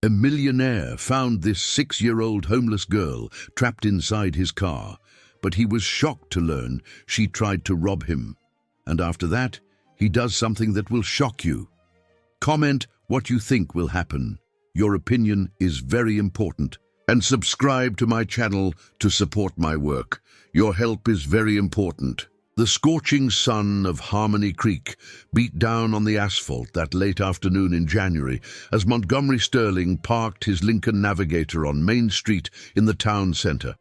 A millionaire found this 6-year-old homeless girl trapped inside his car, but he was shocked to learn she tried to rob him. And after that, he does something that will shock you. Comment what you think will happen. Your opinion is very important. And subscribe to my channel to support my work. Your help is very important. The scorching sun of Harmony Creek beat down on the asphalt that late afternoon in January as Montgomery Sterling parked his Lincoln Navigator on Main Street in the town center.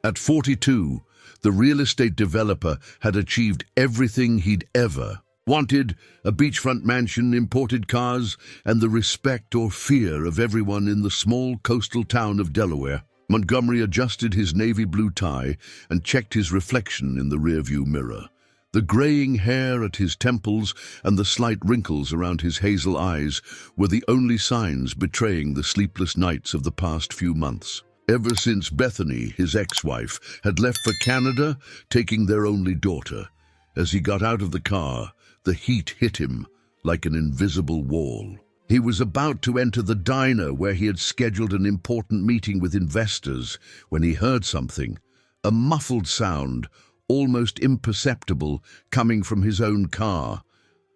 At 42, the real estate developer had achieved everything he'd ever wanted: a beachfront mansion, imported cars, and the respect or fear of everyone in the small coastal town of Delaware. Montgomery adjusted his navy blue tie and checked his reflection in the rearview mirror. The graying hair at his temples and the slight wrinkles around his hazel eyes were the only signs betraying the sleepless nights of the past few months. Ever since Bethany, his ex-wife, had left for Canada, taking their only daughter. As he got out of the car, the heat hit him like an invisible wall. He was about to enter the diner where he had scheduled an important meeting with investors when he heard something, a muffled sound, almost imperceptible, coming from his own car.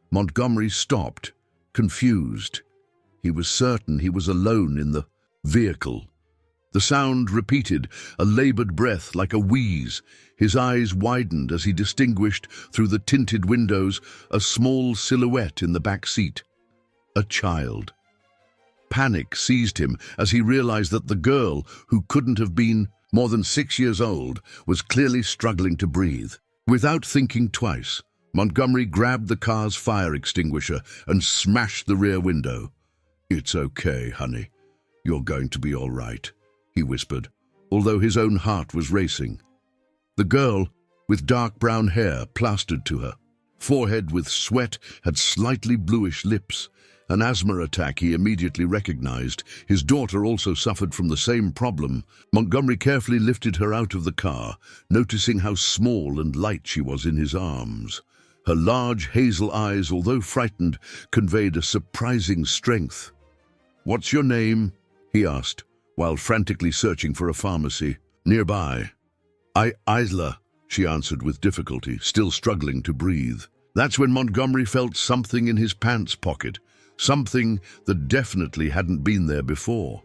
Montgomery stopped, confused. He was certain he was alone in the vehicle. The sound repeated, a labored breath like a wheeze. His eyes widened as he distinguished through the tinted windows a small silhouette in the back seat. A child. Panic seized him as he realized that the girl, who couldn't have been more than 6 years old, was clearly struggling to breathe. Without thinking twice, Montgomery grabbed the car's fire extinguisher and smashed the rear window. "It's okay, honey. You're going to be all right," he whispered, although his own heart was racing. The girl, with dark brown hair plastered to her forehead with sweat, had slightly bluish lips. An asthma attack he immediately recognized. His daughter also suffered from the same problem. Montgomery carefully lifted her out of the car, noticing how small and light she was in his arms. Her large hazel eyes, although frightened, conveyed a surprising strength. "What's your name?" he asked, while frantically searching for a pharmacy nearby. Isla, she answered with difficulty, still struggling to breathe. That's when Montgomery felt something in his pants pocket, something that definitely hadn't been there before.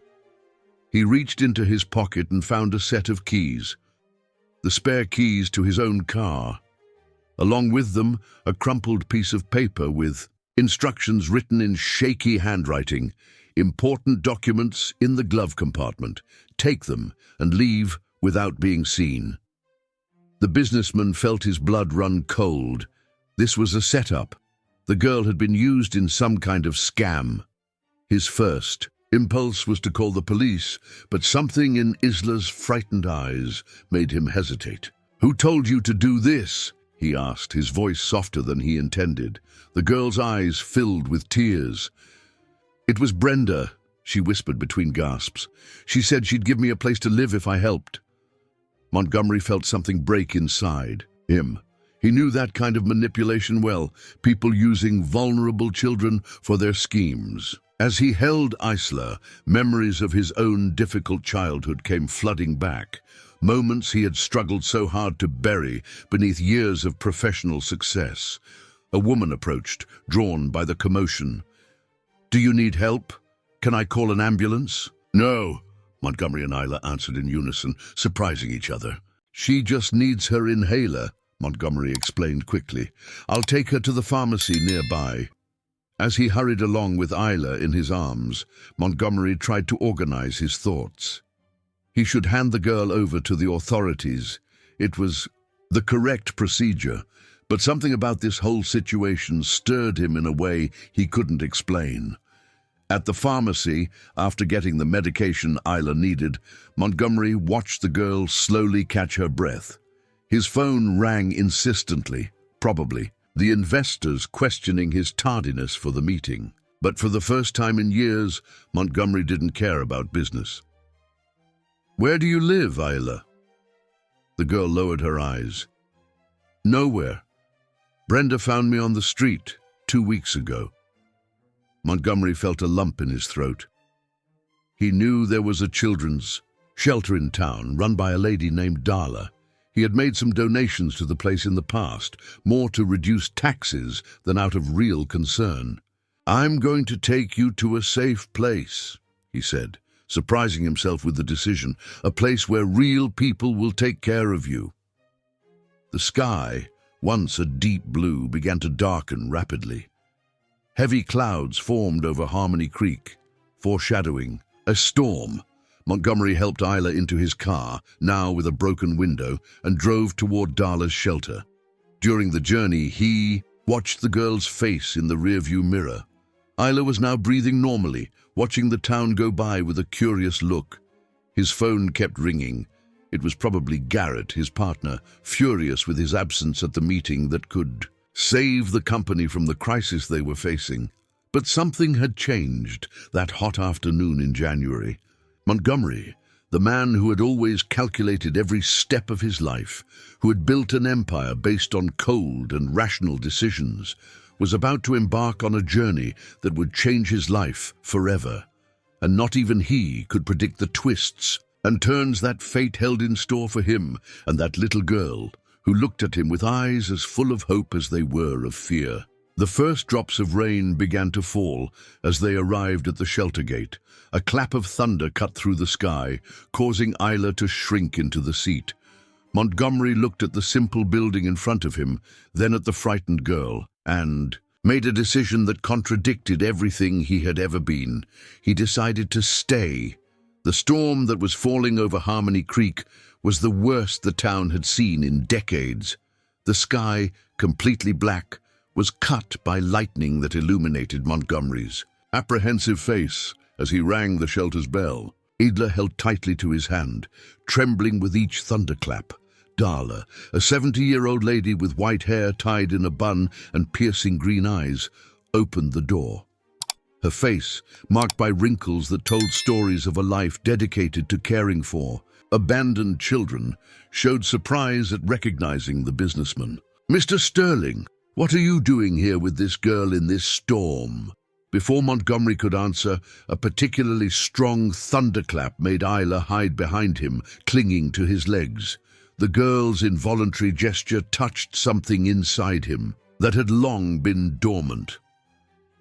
He reached into his pocket and found a set of keys, the spare keys to his own car. Along with them, a crumpled piece of paper with instructions written in shaky handwriting. "Important documents in the glove compartment. Take them and leave without being seen." The businessman felt his blood run cold. This was a setup. The girl had been used in some kind of scam. His first impulse was to call the police, but something in Isla's frightened eyes made him hesitate. "Who told you to do this?" he asked, his voice softer than he intended. The girl's eyes filled with tears. "It was Brenda," she whispered between gasps. "She said she'd give me a place to live if I helped." Montgomery felt something break inside him. He knew that kind of manipulation well, people using vulnerable children for their schemes. As he held Isla, memories of his own difficult childhood came flooding back, moments he had struggled so hard to bury beneath years of professional success. A woman approached, drawn by the commotion. "Do you need help? Can I call an ambulance?" "No," Montgomery and Isla answered in unison, surprising each other. "She just needs her inhaler," Montgomery explained quickly. "I'll take her to the pharmacy nearby." As he hurried along with Isla in his arms, Montgomery tried to organize his thoughts. He should hand the girl over to the authorities. It was the correct procedure, but something about this whole situation stirred him in a way he couldn't explain. At the pharmacy, after getting the medication Isla needed, Montgomery watched the girl slowly catch her breath. His phone rang insistently, probably the investors questioning his tardiness for the meeting. But for the first time in years, Montgomery didn't care about business. "Where do you live, Isla?" The girl lowered her eyes. "Nowhere. Brenda found me on the street 2 weeks ago." Montgomery felt a lump in his throat. He knew there was a children's shelter in town run by a lady named Darla. He had made some donations to the place in the past, more to reduce taxes than out of real concern. "I'm going to take you to a safe place," he said, surprising himself with the decision, "a place where real people will take care of you." The sky, once a deep blue, began to darken rapidly. Heavy clouds formed over Harmony Creek, foreshadowing a storm. Montgomery helped Isla into his car, now with a broken window, and drove toward Darla's shelter. During the journey, he watched the girl's face in the rearview mirror. Isla was now breathing normally, watching the town go by with a curious look. His phone kept ringing. It was probably Garrett, his partner, furious with his absence at the meeting that could save the company from the crisis they were facing. But something had changed that hot afternoon in January. Montgomery, the man who had always calculated every step of his life, who had built an empire based on cold and rational decisions, was about to embark on a journey that would change his life forever. And not even he could predict the twists and turns that fate held in store for him and that little girl, who looked at him with eyes as full of hope as they were of fear. The first drops of rain began to fall as they arrived at the shelter gate. A clap of thunder cut through the sky, causing Isla to shrink into the seat. Montgomery looked at the simple building in front of him, then at the frightened girl, and made a decision that contradicted everything he had ever been. He decided to stay. The storm that was falling over Harmony Creek was the worst the town had seen in decades. The sky, completely black, was cut by lightning that illuminated Montgomery's apprehensive face as he rang the shelter's bell. Idla held tightly to his hand, trembling with each thunderclap. Darla, a 70-year-old lady with white hair tied in a bun and piercing green eyes, opened the door. Her face, marked by wrinkles that told stories of a life dedicated to caring for abandoned children, showed surprise at recognizing the businessman. "Mr. Sterling, what are you doing here with this girl in this storm?" Before Montgomery could answer, a particularly strong thunderclap made Isla hide behind him, clinging to his legs. The girl's involuntary gesture touched something inside him that had long been dormant.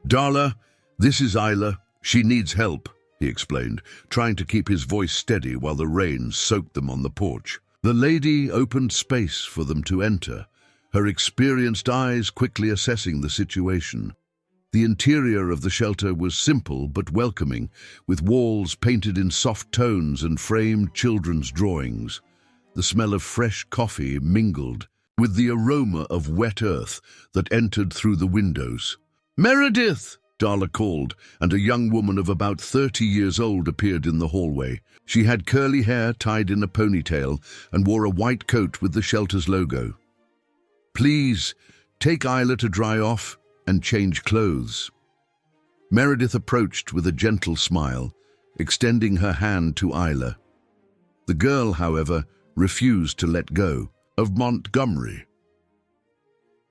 "Darla, this is Isla. She needs help," he explained, trying to keep his voice steady while the rain soaked them on the porch. The lady opened space for them to enter, her experienced eyes quickly assessing the situation. The interior of the shelter was simple but welcoming, with walls painted in soft tones and framed children's drawings. The smell of fresh coffee mingled with the aroma of wet earth that entered through the windows. "Meredith!" Darla called, and a young woman of about 30 years old appeared in the hallway. She had curly hair tied in a ponytail and wore a white coat with the shelter's logo. "Please, take Isla to dry off and change clothes." Meredith approached with a gentle smile, extending her hand to Isla. The girl, however, refused to let go of Montgomery.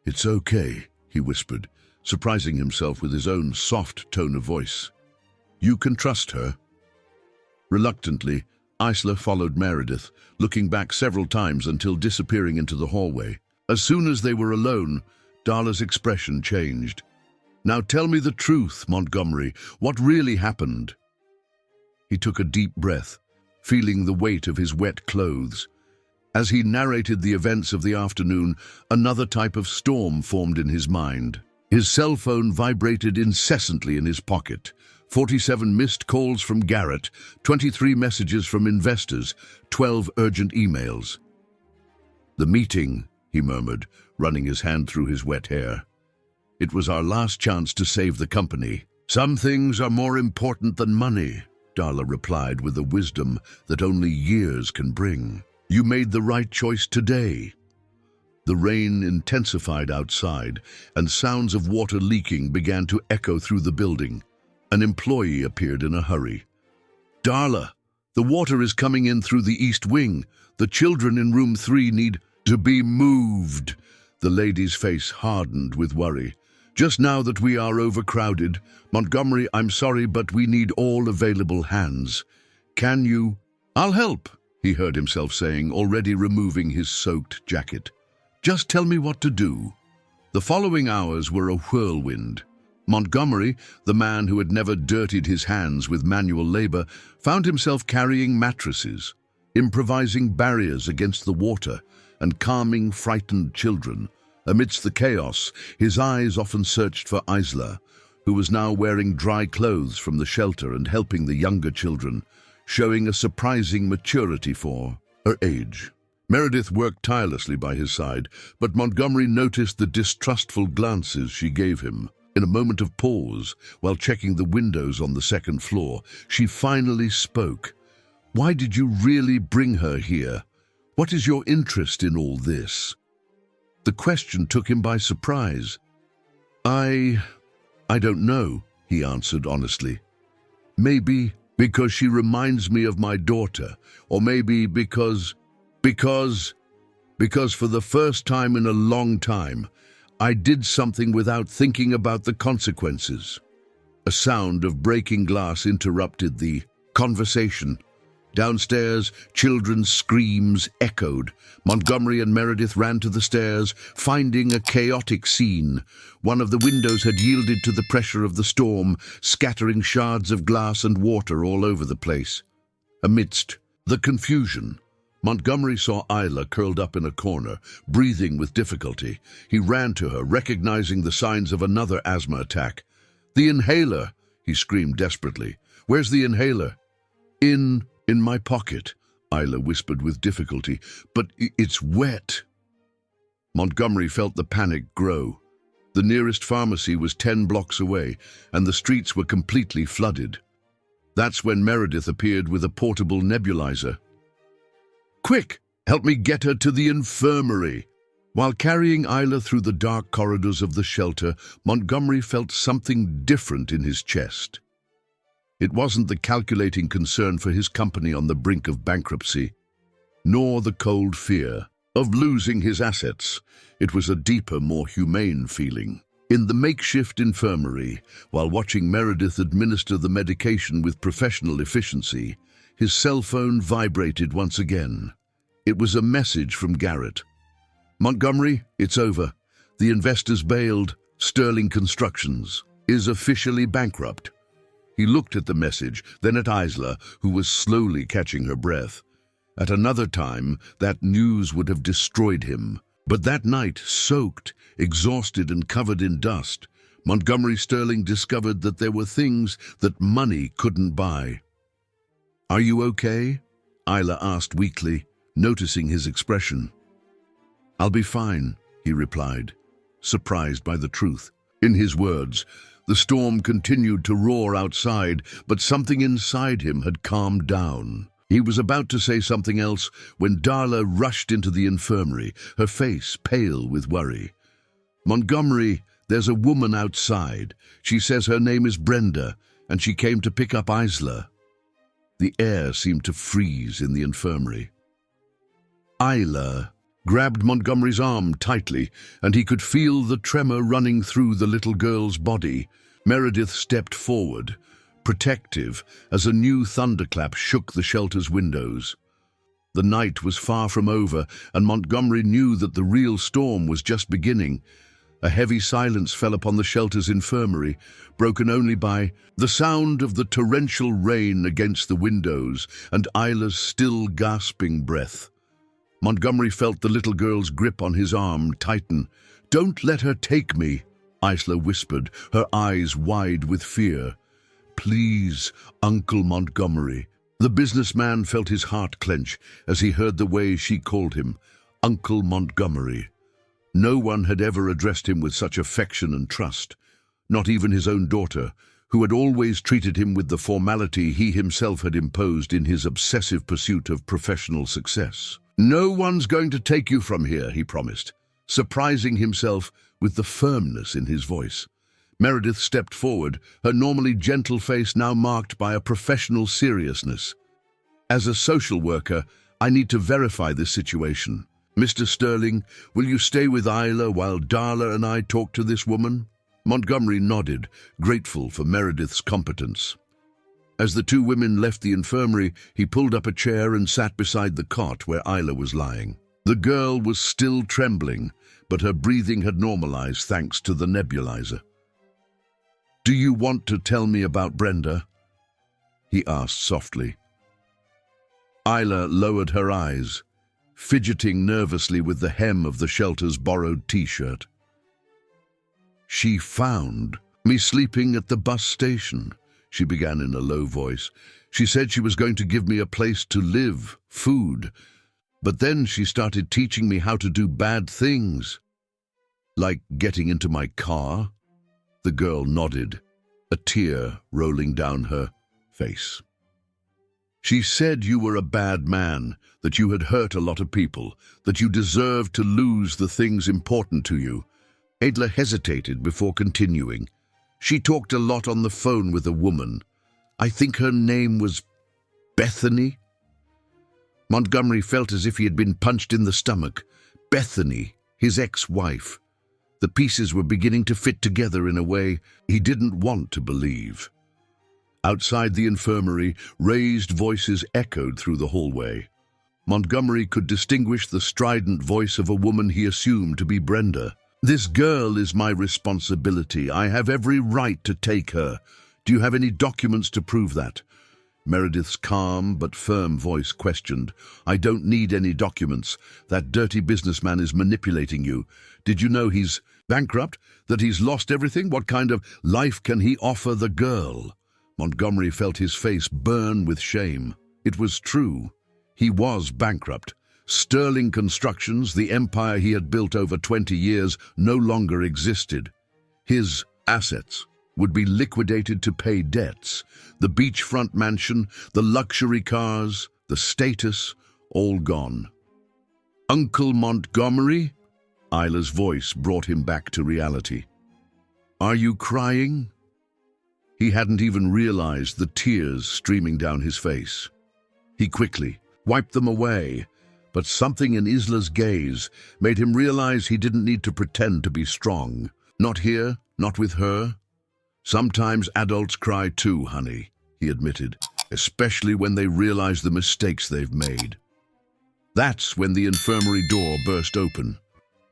"It's okay," he whispered, surprising himself with his own soft tone of voice. "You can trust her." Reluctantly, Isla followed Meredith, looking back several times until disappearing into the hallway. As soon as they were alone, Darla's expression changed. "Now tell me the truth, Montgomery. What really happened?" He took a deep breath, feeling the weight of his wet clothes. As he narrated the events of the afternoon, another type of storm formed in his mind. His cell phone vibrated incessantly in his pocket. 47 missed calls from Garrett, 23 messages from investors, 12 urgent emails. "The meeting," he murmured, running his hand through his wet hair. "It was our last chance to save the company." "Some things are more important than money," Darla replied with a wisdom that only years can bring. "You made the right choice today." The rain intensified outside, and sounds of water leaking began to echo through the building. An employee appeared in a hurry. "Darla, the water is coming in through the east wing. The children in room 3 need to be moved." The lady's face hardened with worry. Just now that we are overcrowded, Montgomery, I'm sorry, but we need all available hands. Can you? I'll help, he heard himself saying, already removing his soaked jacket. Just tell me what to do. The following hours were a whirlwind. Montgomery, the man who had never dirtied his hands with manual labor, found himself carrying mattresses, improvising barriers against the water, and calming frightened children. Amidst the chaos, his eyes often searched for Isla, who was now wearing dry clothes from the shelter and helping the younger children, showing a surprising maturity for her age. Meredith worked tirelessly by his side, but Montgomery noticed the distrustful glances she gave him. In a moment of pause, while checking the windows on the second floor, she finally spoke. "Why did you really bring her here? What is your interest in all this?" The question took him by surprise. I don't know," he answered honestly. "Maybe because she reminds me of my daughter, or maybe because for the first time in a long time, I did something without thinking about the consequences." A sound of breaking glass interrupted the conversation. Downstairs, children's screams echoed. Montgomery and Meredith ran to the stairs, finding a chaotic scene. One of the windows had yielded to the pressure of the storm, scattering shards of glass and water all over the place. Amidst the confusion, Montgomery saw Isla curled up in a corner, breathing with difficulty. He ran to her, recognizing the signs of another asthma attack. "The inhaler!" he screamed desperately. "Where's the inhaler?" In my pocket," Isla whispered with difficulty, "but it's wet." Montgomery felt the panic grow. The nearest pharmacy was 10 blocks away, and the streets were completely flooded. That's when Meredith appeared with a portable nebulizer. "Quick, help me get her to the infirmary." While carrying Isla through the dark corridors of the shelter, Montgomery felt something different in his chest. It wasn't the calculating concern for his company on the brink of bankruptcy, nor the cold fear of losing his assets. It was a deeper, more humane feeling. In the makeshift infirmary, while watching Meredith administer the medication with professional efficiency, his cell phone vibrated once again. It was a message from Garrett. "Montgomery, it's over. The investors bailed. Sterling Constructions is officially bankrupt." He looked at the message, then at Isla, who was slowly catching her breath. At another time, that news would have destroyed him. But that night, soaked, exhausted and covered in dust, Montgomery Sterling discovered that there were things that money couldn't buy. "Are you okay?" Isla asked weakly, noticing his expression. "I'll be fine," he replied, surprised by the truth. In his words, the storm continued to roar outside, but something inside him had calmed down. He was about to say something else when Darla rushed into the infirmary, her face pale with worry. "Montgomery, there's a woman outside. She says her name is Brenda, and she came to pick up Isla." The air seemed to freeze in the infirmary. Isla grabbed Montgomery's arm tightly, and he could feel the tremor running through the little girl's body. Meredith stepped forward, protective, as a new thunderclap shook the shelter's windows. The night was far from over, and Montgomery knew that the real storm was just beginning. A heavy silence fell upon the shelter's infirmary, broken only by the sound of the torrential rain against the windows and Isla's still gasping breath. Montgomery felt the little girl's grip on his arm tighten. "Don't let her take me," Isla whispered, her eyes wide with fear. "Please, Uncle Montgomery." The businessman felt his heart clench as he heard the way she called him, Uncle Montgomery. No one had ever addressed him with such affection and trust, not even his own daughter, who had always treated him with the formality he himself had imposed in his obsessive pursuit of professional success. "No one's going to take you from here," he promised, surprising himself with the firmness in his voice. Meredith stepped forward, her normally gentle face now marked by a professional seriousness. "As a social worker, I need to verify this situation. Mr. Sterling, will you stay with Isla while Darla and I talk to this woman?" Montgomery nodded, grateful for Meredith's competence. As the two women left the infirmary, he pulled up a chair and sat beside the cot where Isla was lying. The girl was still trembling, but her breathing had normalized thanks to the nebulizer. "Do you want to tell me about Brenda?" he asked softly. Isla lowered her eyes, fidgeting nervously with the hem of the shelter's borrowed t-shirt. "She found me sleeping at the bus station," she began in a low voice. "She said she was going to give me a place to live, food, but then she started teaching me how to do bad things, like getting into my car." The girl nodded, a tear rolling down her face. "She said you were a bad man, that you had hurt a lot of people, that you deserved to lose the things important to you." Adler hesitated before continuing. "She talked a lot on the phone with a woman. I think her name was Bethany." Montgomery felt as if he had been punched in the stomach. Bethany, his ex-wife. The pieces were beginning to fit together in a way he didn't want to believe. Outside the infirmary, raised voices echoed through the hallway. Montgomery could distinguish the strident voice of a woman he assumed to be Brenda. "This girl is my responsibility. I have every right to take her. Do you have any documents to prove that?" Meredith's calm but firm voice questioned. "I don't need any documents. That dirty businessman is manipulating you. Did you know he's bankrupt? That he's lost everything? What kind of life can he offer the girl?" Montgomery felt his face burn with shame. It was true. He was bankrupt. Sterling Constructions, the empire he had built over 20 years, no longer existed. His assets would be liquidated to pay debts. The beachfront mansion, the luxury cars, the status, all gone. "Uncle Montgomery?" Isla's voice brought him back to reality. "Are you crying?" He hadn't even realized the tears streaming down his face. He quickly wiped them away, but something in Isla's gaze made him realize he didn't need to pretend to be strong. "Not here, not with her." "Sometimes adults cry too, honey," he admitted, "especially when they realize the mistakes they've made." That's when the infirmary door burst open.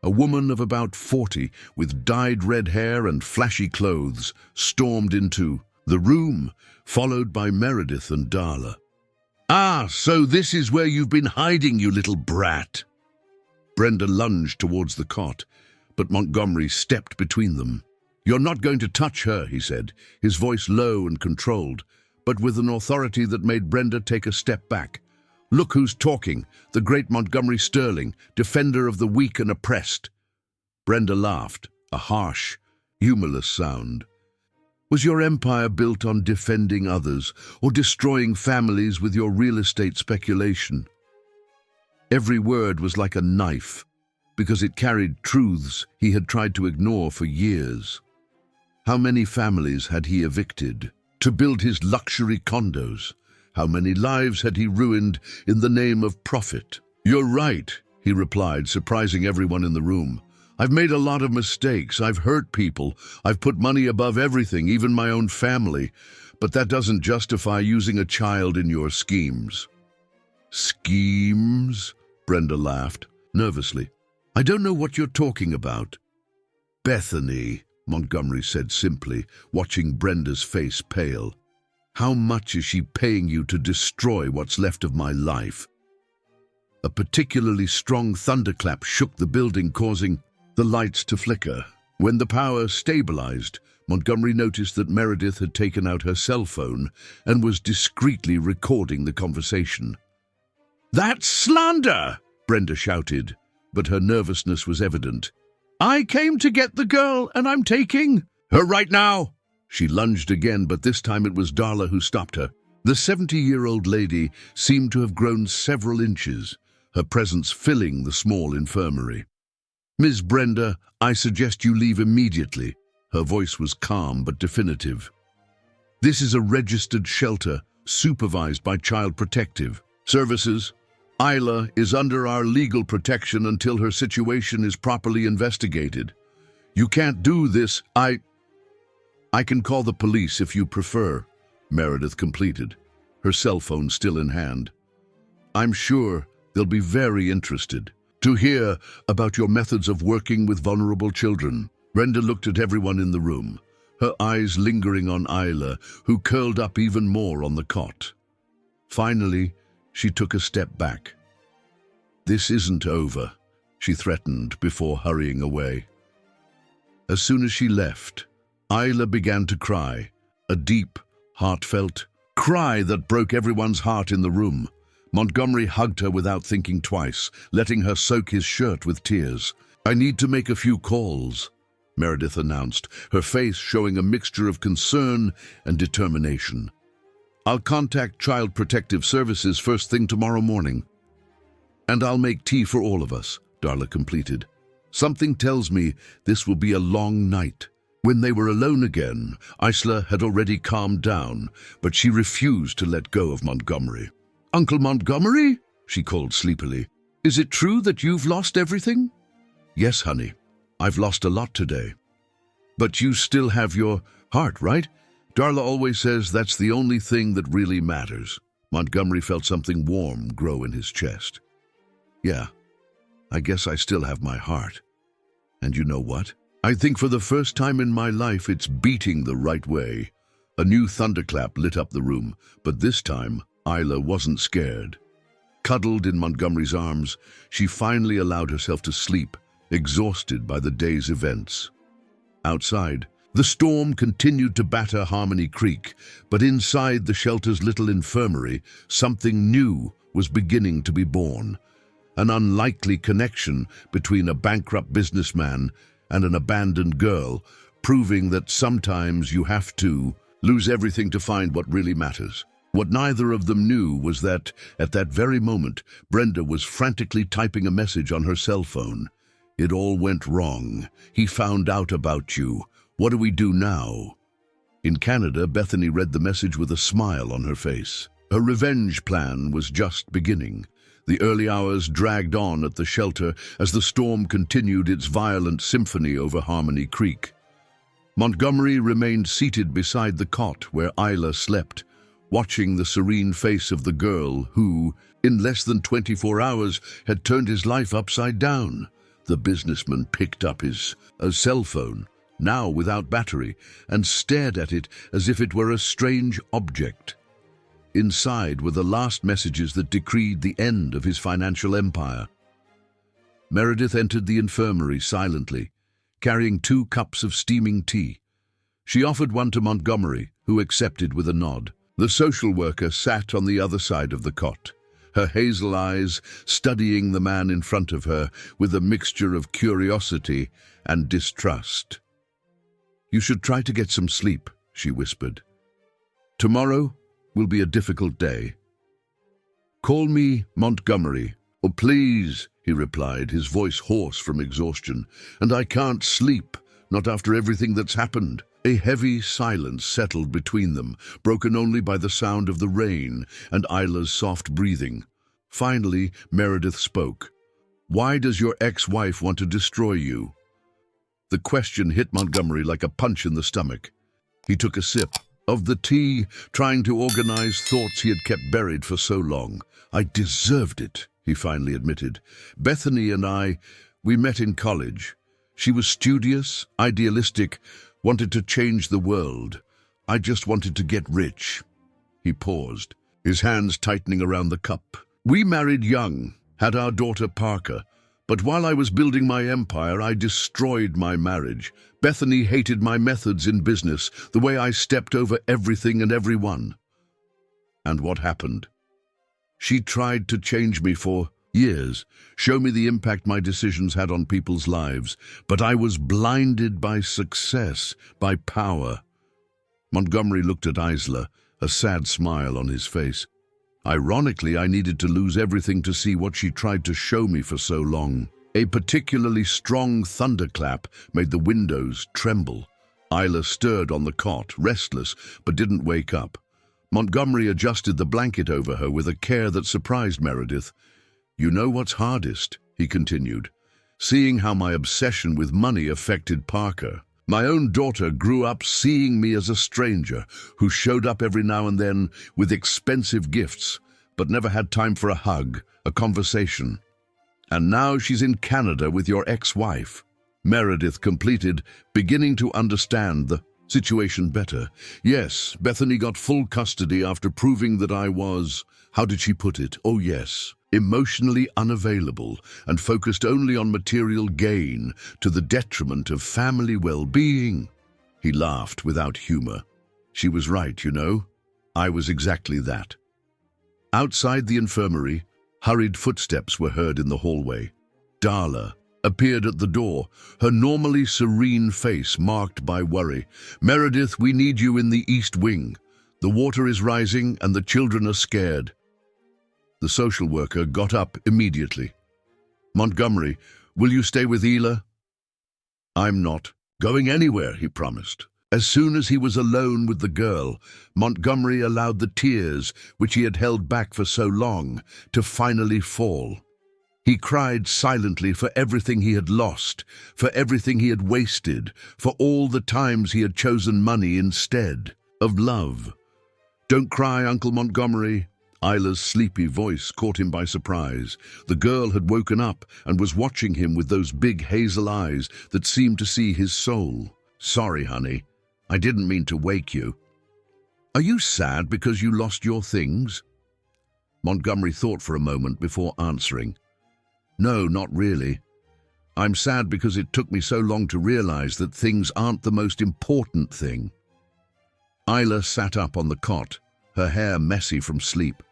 A woman of about 40, with dyed red hair and flashy clothes, stormed into the room, followed by Meredith and Darla. "Ah, so this is where you've been hiding, you little brat." Brenda lunged towards the cot, but Montgomery stepped between them. "You're not going to touch her," he said, his voice low and controlled, but with an authority that made Brenda take a step back. "Look who's talking, the great Montgomery Sterling, defender of the weak and oppressed." Brenda laughed, a harsh, humorless sound. "Was your empire built on defending others or destroying families with your real estate speculation?" Every word was like a knife, because it carried truths he had tried to ignore for years. How many families had he evicted to build his luxury condos? How many lives had he ruined in the name of profit? "You're right," he replied, surprising everyone in the room. "I've made a lot of mistakes. I've hurt people. I've put money above everything, even my own family. But that doesn't justify using a child in your schemes." "Schemes?" Brenda laughed, nervously. "I don't know what you're talking about." "Bethany," Montgomery said simply, watching Brenda's face pale. "How much is she paying you to destroy what's left of my life?" A particularly strong thunderclap shook the building, causing the lights to flicker. When the power stabilized, Montgomery noticed that Meredith had taken out her cell phone and was discreetly recording the conversation. "That's slander!" Brenda shouted, but her nervousness was evident. "I came to get the girl, and I'm taking her right now." She lunged again, but this time it was Darla who stopped her. The 70-year-old lady seemed to have grown several inches, her presence filling the small infirmary. "Miss Brenda, I suggest you leave immediately." Her voice was calm but definitive. "This is a registered shelter, supervised by Child Protective Services. Isla is under our legal protection until her situation is properly investigated. You can't do this, I can call the police if you prefer, Meredith completed, her cell phone still in hand. I'm sure they'll be very interested to hear about your methods of working with vulnerable children. Brenda looked at everyone in the room, her eyes lingering on Isla, who curled up even more on the cot. Finally, she took a step back. This isn't over, she threatened before hurrying away. As soon as she left, Isla began to cry, a deep, heartfelt cry that broke everyone's heart in the room. Montgomery hugged her without thinking twice, letting her soak his shirt with tears. I need to make a few calls, Meredith announced, her face showing a mixture of concern and determination. I'll contact Child Protective Services first thing tomorrow morning. And I'll make tea for all of us, Darla completed. Something tells me this will be a long night. When they were alone again, Isla had already calmed down, but she refused to let go of Montgomery. Uncle Montgomery? She called sleepily. Is it true that you've lost everything? Yes, honey. I've lost a lot today. But you still have your heart, right? Darla always says that's the only thing that really matters. Montgomery felt something warm grow in his chest. Yeah, I guess I still have my heart. And you know what? I think for the first time in my life it's beating the right way. A new thunderclap lit up the room, but this time Isla wasn't scared. Cuddled in Montgomery's arms, she finally allowed herself to sleep, exhausted by the day's events. Outside, the storm continued to batter Harmony Creek, but inside the shelter's little infirmary, something new was beginning to be born. An unlikely connection between a bankrupt businessman and an abandoned girl, proving that sometimes you have to lose everything to find what really matters. What neither of them knew was that, at that very moment, Brenda was frantically typing a message on her cell phone. It all went wrong. He found out about you. What do we do now? In Canada, Bethany read the message with a smile on her face. Her revenge plan was just beginning. The early hours dragged on at the shelter as the storm continued its violent symphony over Harmony Creek. Montgomery remained seated beside the cot where Isla slept, watching the serene face of the girl who, in less than 24 hours, had turned his life upside down. The businessman picked up his cell phone, now without battery, and stared at it as if it were a strange object. Inside were the last messages that decreed the end of his financial empire. Meredith entered the infirmary silently, carrying 2 cups of steaming tea. She offered one to Montgomery, who accepted with a nod. The social worker sat on the other side of the cot, her hazel eyes studying the man in front of her with a mixture of curiosity and distrust. You should try to get some sleep, she whispered. Tomorrow will be a difficult day. Call me Montgomery. Oh, please, he replied, his voice hoarse from exhaustion. And I can't sleep, not after everything that's happened. A heavy silence settled between them, broken only by the sound of the rain and Isla's soft breathing. Finally, Meredith spoke. Why does your ex-wife want to destroy you? The question hit Montgomery like a punch in the stomach. He took a sip of the tea, trying to organize thoughts he had kept buried for so long. I deserved it, he finally admitted. Bethany and we met in college. She was studious, idealistic, wanted to change the world. I just wanted to get rich. He paused, his hands tightening around the cup. We married young, had our daughter Parker, but while I was building my empire, I destroyed my marriage. Bethany hated my methods in business, the way I stepped over everything and everyone. And what happened? She tried to change me for years, show me the impact my decisions had on people's lives, but I was blinded by success, by power. Montgomery looked at Isla, a sad smile on his face. Ironically, I needed to lose everything to see what she tried to show me for so long. A particularly strong thunderclap made the windows tremble. Isla stirred on the cot, restless, but didn't wake up. Montgomery adjusted the blanket over her with a care that surprised Meredith. You know what's hardest, he continued, seeing how my obsession with money affected Parker. My own daughter grew up seeing me as a stranger who showed up every now and then with expensive gifts, but never had time for a hug, a conversation. And now she's in Canada with your ex-wife. Meredith completed, beginning to understand the situation better. Yes, Bethany got full custody after proving that I was, how did she put it? Oh yes, emotionally unavailable and focused only on material gain to the detriment of family well-being. He laughed without humor. She was right, you know. I was exactly that. Outside the infirmary, hurried footsteps were heard in the hallway. Darla appeared at the door, her normally serene face marked by worry. Meredith, we need you in the East Wing. The water is rising and the children are scared. The social worker got up immediately. Montgomery, will you stay with Ela? I'm not going anywhere, he promised. As soon as he was alone with the girl, Montgomery allowed the tears, which he had held back for so long, to finally fall. He cried silently for everything he had lost, for everything he had wasted, for all the times he had chosen money instead of love. Don't cry, Uncle Montgomery. Isla's sleepy voice caught him by surprise. The girl had woken up and was watching him with those big hazel eyes that seemed to see his soul. Sorry, honey. I didn't mean to wake you. Are you sad because you lost your things? Montgomery thought for a moment before answering. No, not really. I'm sad because it took me so long to realize that things aren't the most important thing. Isla sat up on the cot, her hair messy from sleep.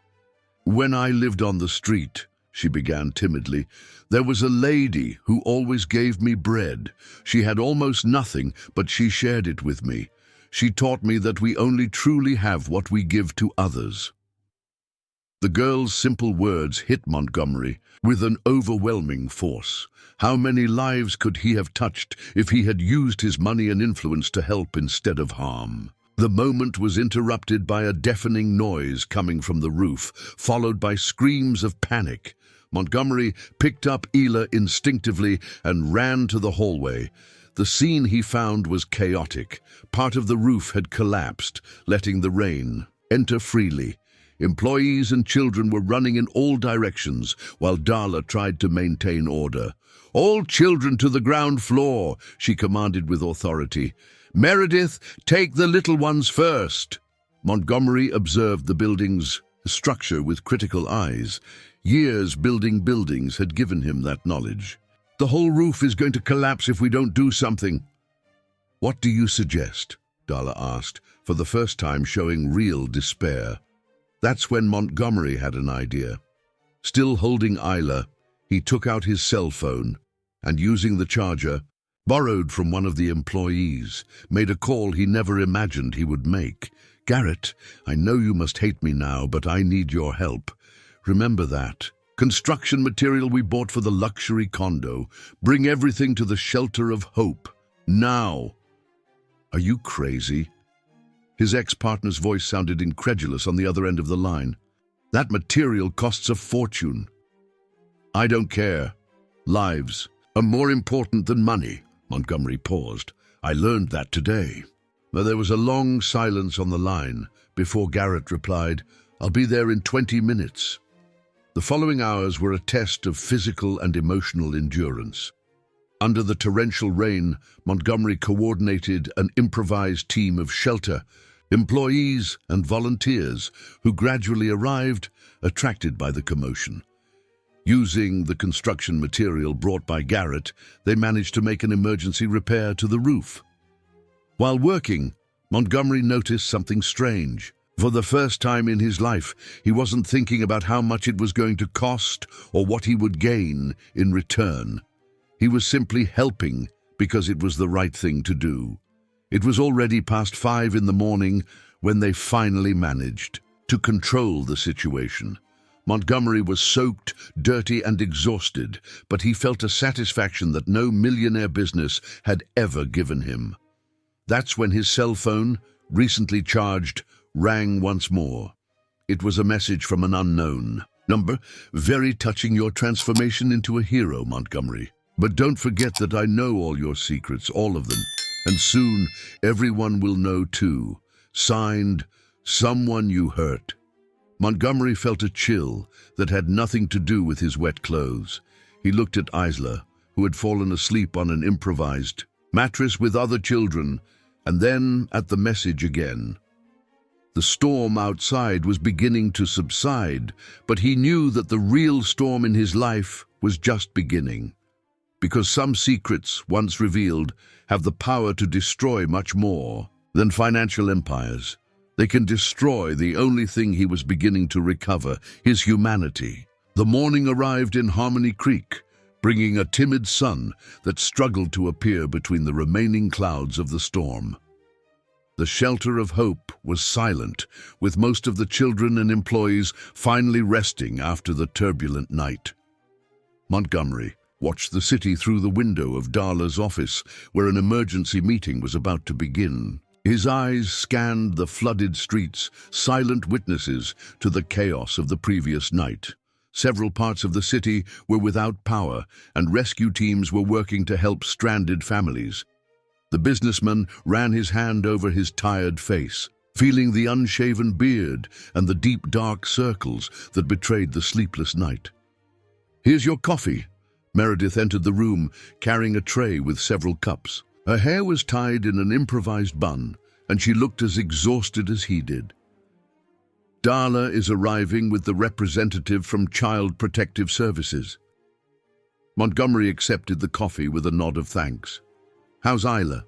When I lived on the street, she began timidly, there was a lady who always gave me bread. She had almost nothing, but she shared it with me. She taught me that we only truly have what we give to others. The girl's simple words hit Montgomery with an overwhelming force. How many lives could he have touched if he had used his money and influence to help instead of harm? The moment was interrupted by a deafening noise coming from the roof, followed by screams of panic. Montgomery picked up Ela instinctively and ran to the hallway. The scene he found was chaotic. Part of the roof had collapsed, letting the rain enter freely. Employees and children were running in all directions, while Darla tried to maintain order. All children to the ground floor, she commanded with authority. Meredith, take the little ones first. Montgomery observed the building's structure with critical eyes. Years building buildings had given him that knowledge. The whole roof is going to collapse if we don't do something. What do you suggest? Darla asked, for the first time showing real despair. That's when Montgomery had an idea. Still holding Isla, he took out his cell phone and, using the charger, borrowed from one of the employees, made a call he never imagined he would make. Garrett, I know you must hate me now, but I need your help. Remember that. Construction material we bought for the luxury condo. Bring everything to the shelter of hope. Now. Are you crazy? His ex-partner's voice sounded incredulous on the other end of the line. That material costs a fortune. I don't care. Lives are more important than money. Montgomery paused. I learned that today. But there was a long silence on the line before Garrett replied, I'll be there in 20 minutes. The following hours were a test of physical and emotional endurance. Under the torrential rain, Montgomery coordinated an improvised team of shelter, employees and volunteers who gradually arrived, attracted by the commotion. Using the construction material brought by Garrett, they managed to make an emergency repair to the roof. While working, Montgomery noticed something strange. For the first time in his life, he wasn't thinking about how much it was going to cost or what he would gain in return. He was simply helping because it was the right thing to do. It was already past 5 in the morning when they finally managed to control the situation. Montgomery was soaked, dirty, and exhausted, but he felt a satisfaction that no millionaire business had ever given him. That's when his cell phone, recently charged, rang once more. It was a message from an unknown number. Very touching, your transformation into a hero, Montgomery. But don't forget that I know all your secrets, all of them, And soon everyone will know too. Signed, Someone You Hurt. Montgomery felt a chill that had nothing to do with his wet clothes. He looked at Isla, who had fallen asleep on an improvised mattress with other children, and then at the message again. The storm outside was beginning to subside, but he knew that the real storm in his life was just beginning. Because some secrets, once revealed, have the power to destroy much more than financial empires. They can destroy the only thing he was beginning to recover, his humanity. The morning arrived in Harmony Creek, bringing a timid sun that struggled to appear between the remaining clouds of the storm. The shelter of hope was silent, with most of the children and employees finally resting after the turbulent night. Montgomery watched the city through the window of Darla's office, where an emergency meeting was about to begin. His eyes scanned the flooded streets, silent witnesses to the chaos of the previous night. Several parts of the city were without power, and rescue teams were working to help stranded families. The businessman ran his hand over his tired face, feeling the unshaven beard and the deep dark circles that betrayed the sleepless night. "Here's your coffee." Meredith entered the room, carrying a tray with several cups. Her hair was tied in an improvised bun, and she looked as exhausted as he did. "Darla is arriving with the representative from Child Protective Services." Montgomery accepted the coffee with a nod of thanks. "How's Isla?"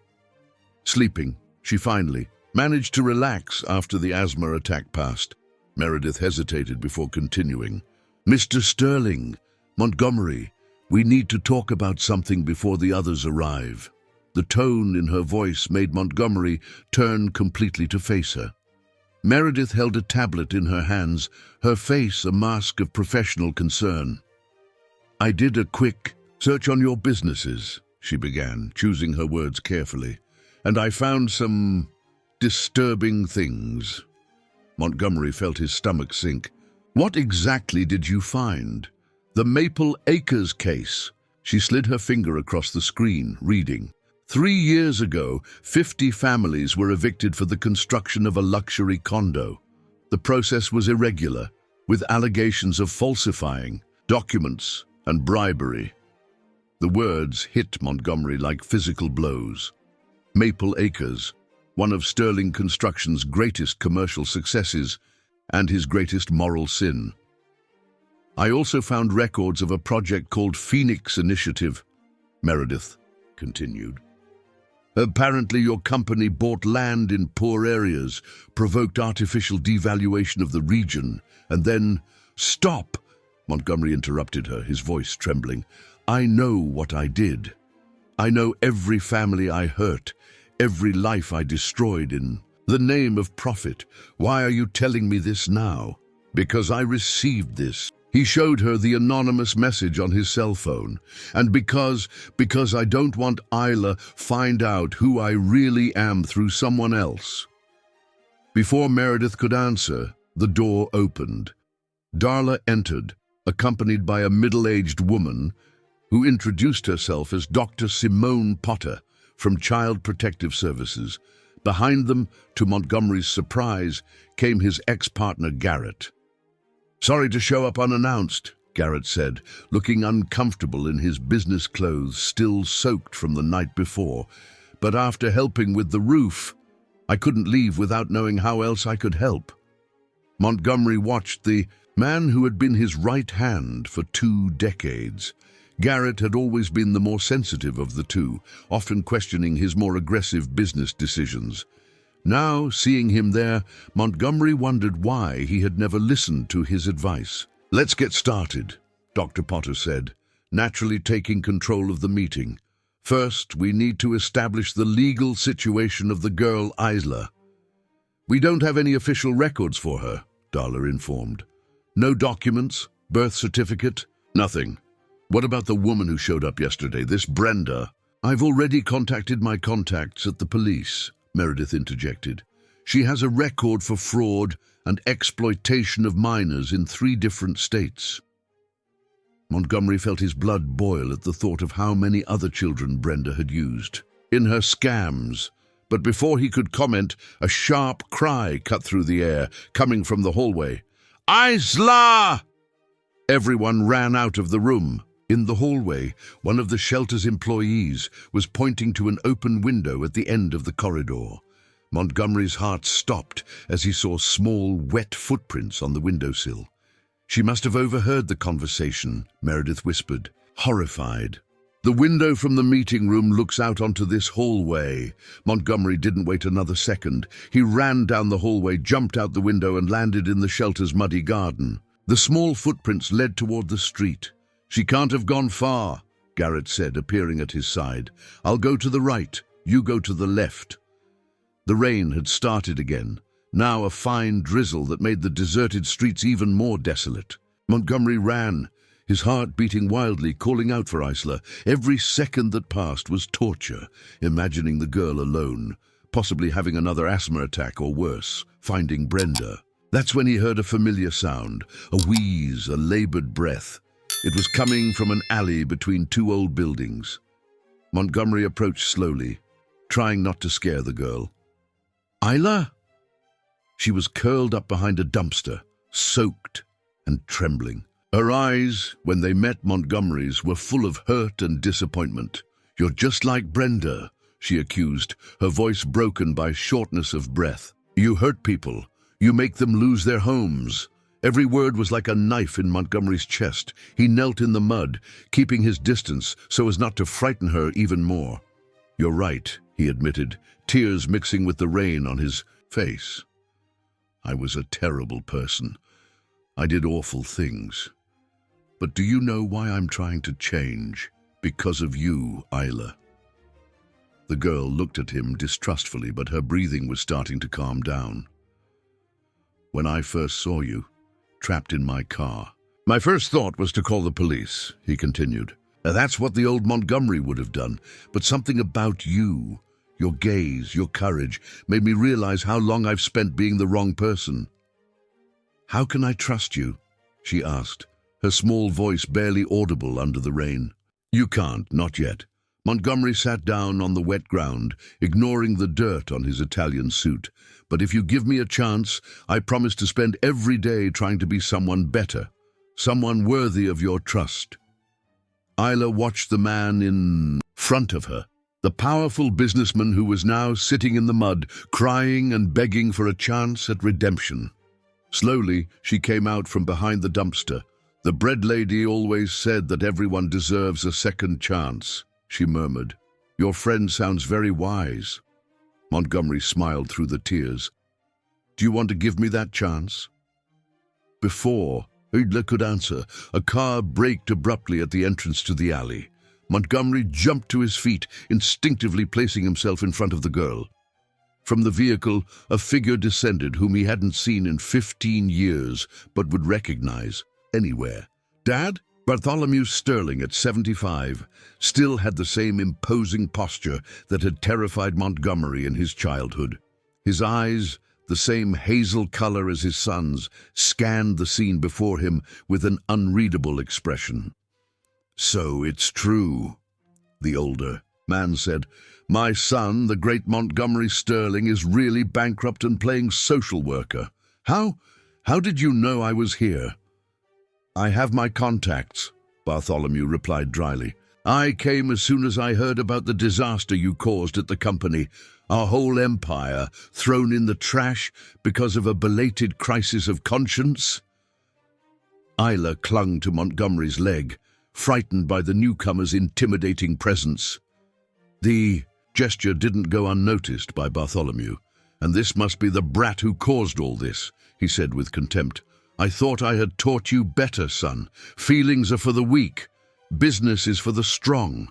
"Sleeping. She finally managed to relax after the asthma attack passed." Meredith hesitated before continuing. "Mr. Sterling, Montgomery, we need to talk about something before the others arrive." The tone in her voice made Montgomery turn completely to face her. Meredith held a tablet in her hands, her face a mask of professional concern. "I did a quick search on your businesses," she began, choosing her words carefully, "and I found some disturbing things." Montgomery felt his stomach sink. "What exactly did you find?" "The Maple Acres case." She slid her finger across the screen, reading. 3 years ago, 50 families were evicted for the construction of a luxury condo. The process was irregular, with allegations of falsifying documents and bribery. The words hit Montgomery like physical blows. Maple Acres, one of Sterling Construction's greatest commercial successes and his greatest moral sin. "I also found records of a project called Phoenix Initiative," Meredith continued. "Apparently your company bought land in poor areas, provoked artificial devaluation of the region, and then—" "Stop!" Montgomery interrupted her, his voice trembling. "I know what I did. I know every family I hurt, every life I destroyed in the name of profit. Why are you telling me this now?" "Because I received this." He showed her the anonymous message on his cell phone. "And because I don't want Isla find out who I really am through someone else." Before Meredith could answer, the door opened. Darla entered, accompanied by a middle-aged woman who introduced herself as Dr. Simone Potter from Child Protective Services. Behind them, to Montgomery's surprise, came his ex-partner Garrett. "Sorry to show up unannounced," Garrett said, looking uncomfortable in his business clothes still soaked from the night before. "But after helping with the roof, I couldn't leave without knowing how else I could help." Montgomery watched the man who had been his right hand for 2 decades. Garrett had always been the more sensitive of the two, often questioning his more aggressive business decisions. Now, seeing him there, Montgomery wondered why he had never listened to his advice. "Let's get started," Dr. Potter said, naturally taking control of the meeting. "First, we need to establish the legal situation of the girl Isla." "We don't have any official records for her," Darla informed. "No documents, birth certificate, nothing." "What about the woman who showed up yesterday, this Brenda?" "I've already contacted my contacts at the police," Meredith interjected. "She has a record for fraud and exploitation of minors in 3 different states." Montgomery felt his blood boil at the thought of how many other children Brenda had used. in her scams. But before he could comment, a sharp cry cut through the air, coming from the hallway. Isla! Everyone ran out of the room. In the hallway, one of the shelter's employees was pointing to an open window at the end of the corridor. Montgomery's heart stopped as he saw small, wet footprints on the windowsill. She must have overheard the conversation, Meredith whispered, horrified. The window from the meeting room looks out onto this hallway. Montgomery didn't wait another second. He ran down the hallway, jumped out the window, and landed in the shelter's muddy garden. The small footprints led toward the street. She can't have gone far, Garrett said, appearing at his side. I'll go to the right, you go to the left. The rain had started again, now a fine drizzle that made the deserted streets even more desolate. Montgomery ran, his heart beating wildly, calling out for Isla. Every second that passed was torture, imagining the girl alone, possibly having another asthma attack or worse, finding Brenda. That's when he heard a familiar sound, a wheeze, a labored breath. It was coming from an alley between two old buildings. Montgomery approached slowly, trying not to scare the girl. Isla? She was curled up behind a dumpster, soaked and trembling. Her eyes, when they met Montgomery's, were full of hurt and disappointment. You're just like Brenda, she accused, her voice broken by shortness of breath. You hurt people. You make them lose their homes. Every word was like a knife in Montgomery's chest. He knelt in the mud, keeping his distance so as not to frighten her even more. You're right, he admitted, tears mixing with the rain on his face. I was a terrible person. I did awful things. But do you know why I'm trying to change? Because of you, Isla. The girl looked at him distrustfully, but her breathing was starting to calm down. When I first saw you, trapped in my car, my first thought was to call the police, he continued. That's what the old Montgomery would have done, but something about you, your gaze, your courage, made me realize how long I've spent being the wrong person. How can I trust you? She asked, her small voice barely audible under the rain. You can't, not yet. Montgomery sat down on the wet ground, ignoring the dirt on his Italian suit. But if you give me a chance, I promise to spend every day trying to be someone better, someone worthy of your trust. Isla watched the man in front of her, the powerful businessman who was now sitting in the mud, crying and begging for a chance at redemption. Slowly, she came out from behind the dumpster. The bread lady always said that everyone deserves a second chance, she murmured. Your friend sounds very wise. Montgomery smiled through the tears. Do you want to give me that chance? Before Isla could answer, a car braked abruptly at the entrance to the alley. Montgomery jumped to his feet, instinctively placing himself in front of the girl. From the vehicle, a figure descended whom he hadn't seen in 15 years, but would recognize anywhere. Dad? Bartholomew Sterling, at 75, still had the same imposing posture that had terrified Montgomery in his childhood. His eyes, the same hazel color as his son's, scanned the scene before him with an unreadable expression. So it's true, the older man said. My son, the great Montgomery Sterling, is really bankrupt and playing social worker. How did you know I was here? I have my contacts, Bartholomew replied dryly. I came as soon as I heard about the disaster you caused at the company. Our whole empire thrown in the trash because of a belated crisis of conscience. Isla clung to Montgomery's leg, frightened by the newcomer's intimidating presence. The gesture didn't go unnoticed by Bartholomew. And this must be the brat who caused all this, he said with contempt. I thought I had taught you better, son. Feelings are for the weak. Business is for the strong.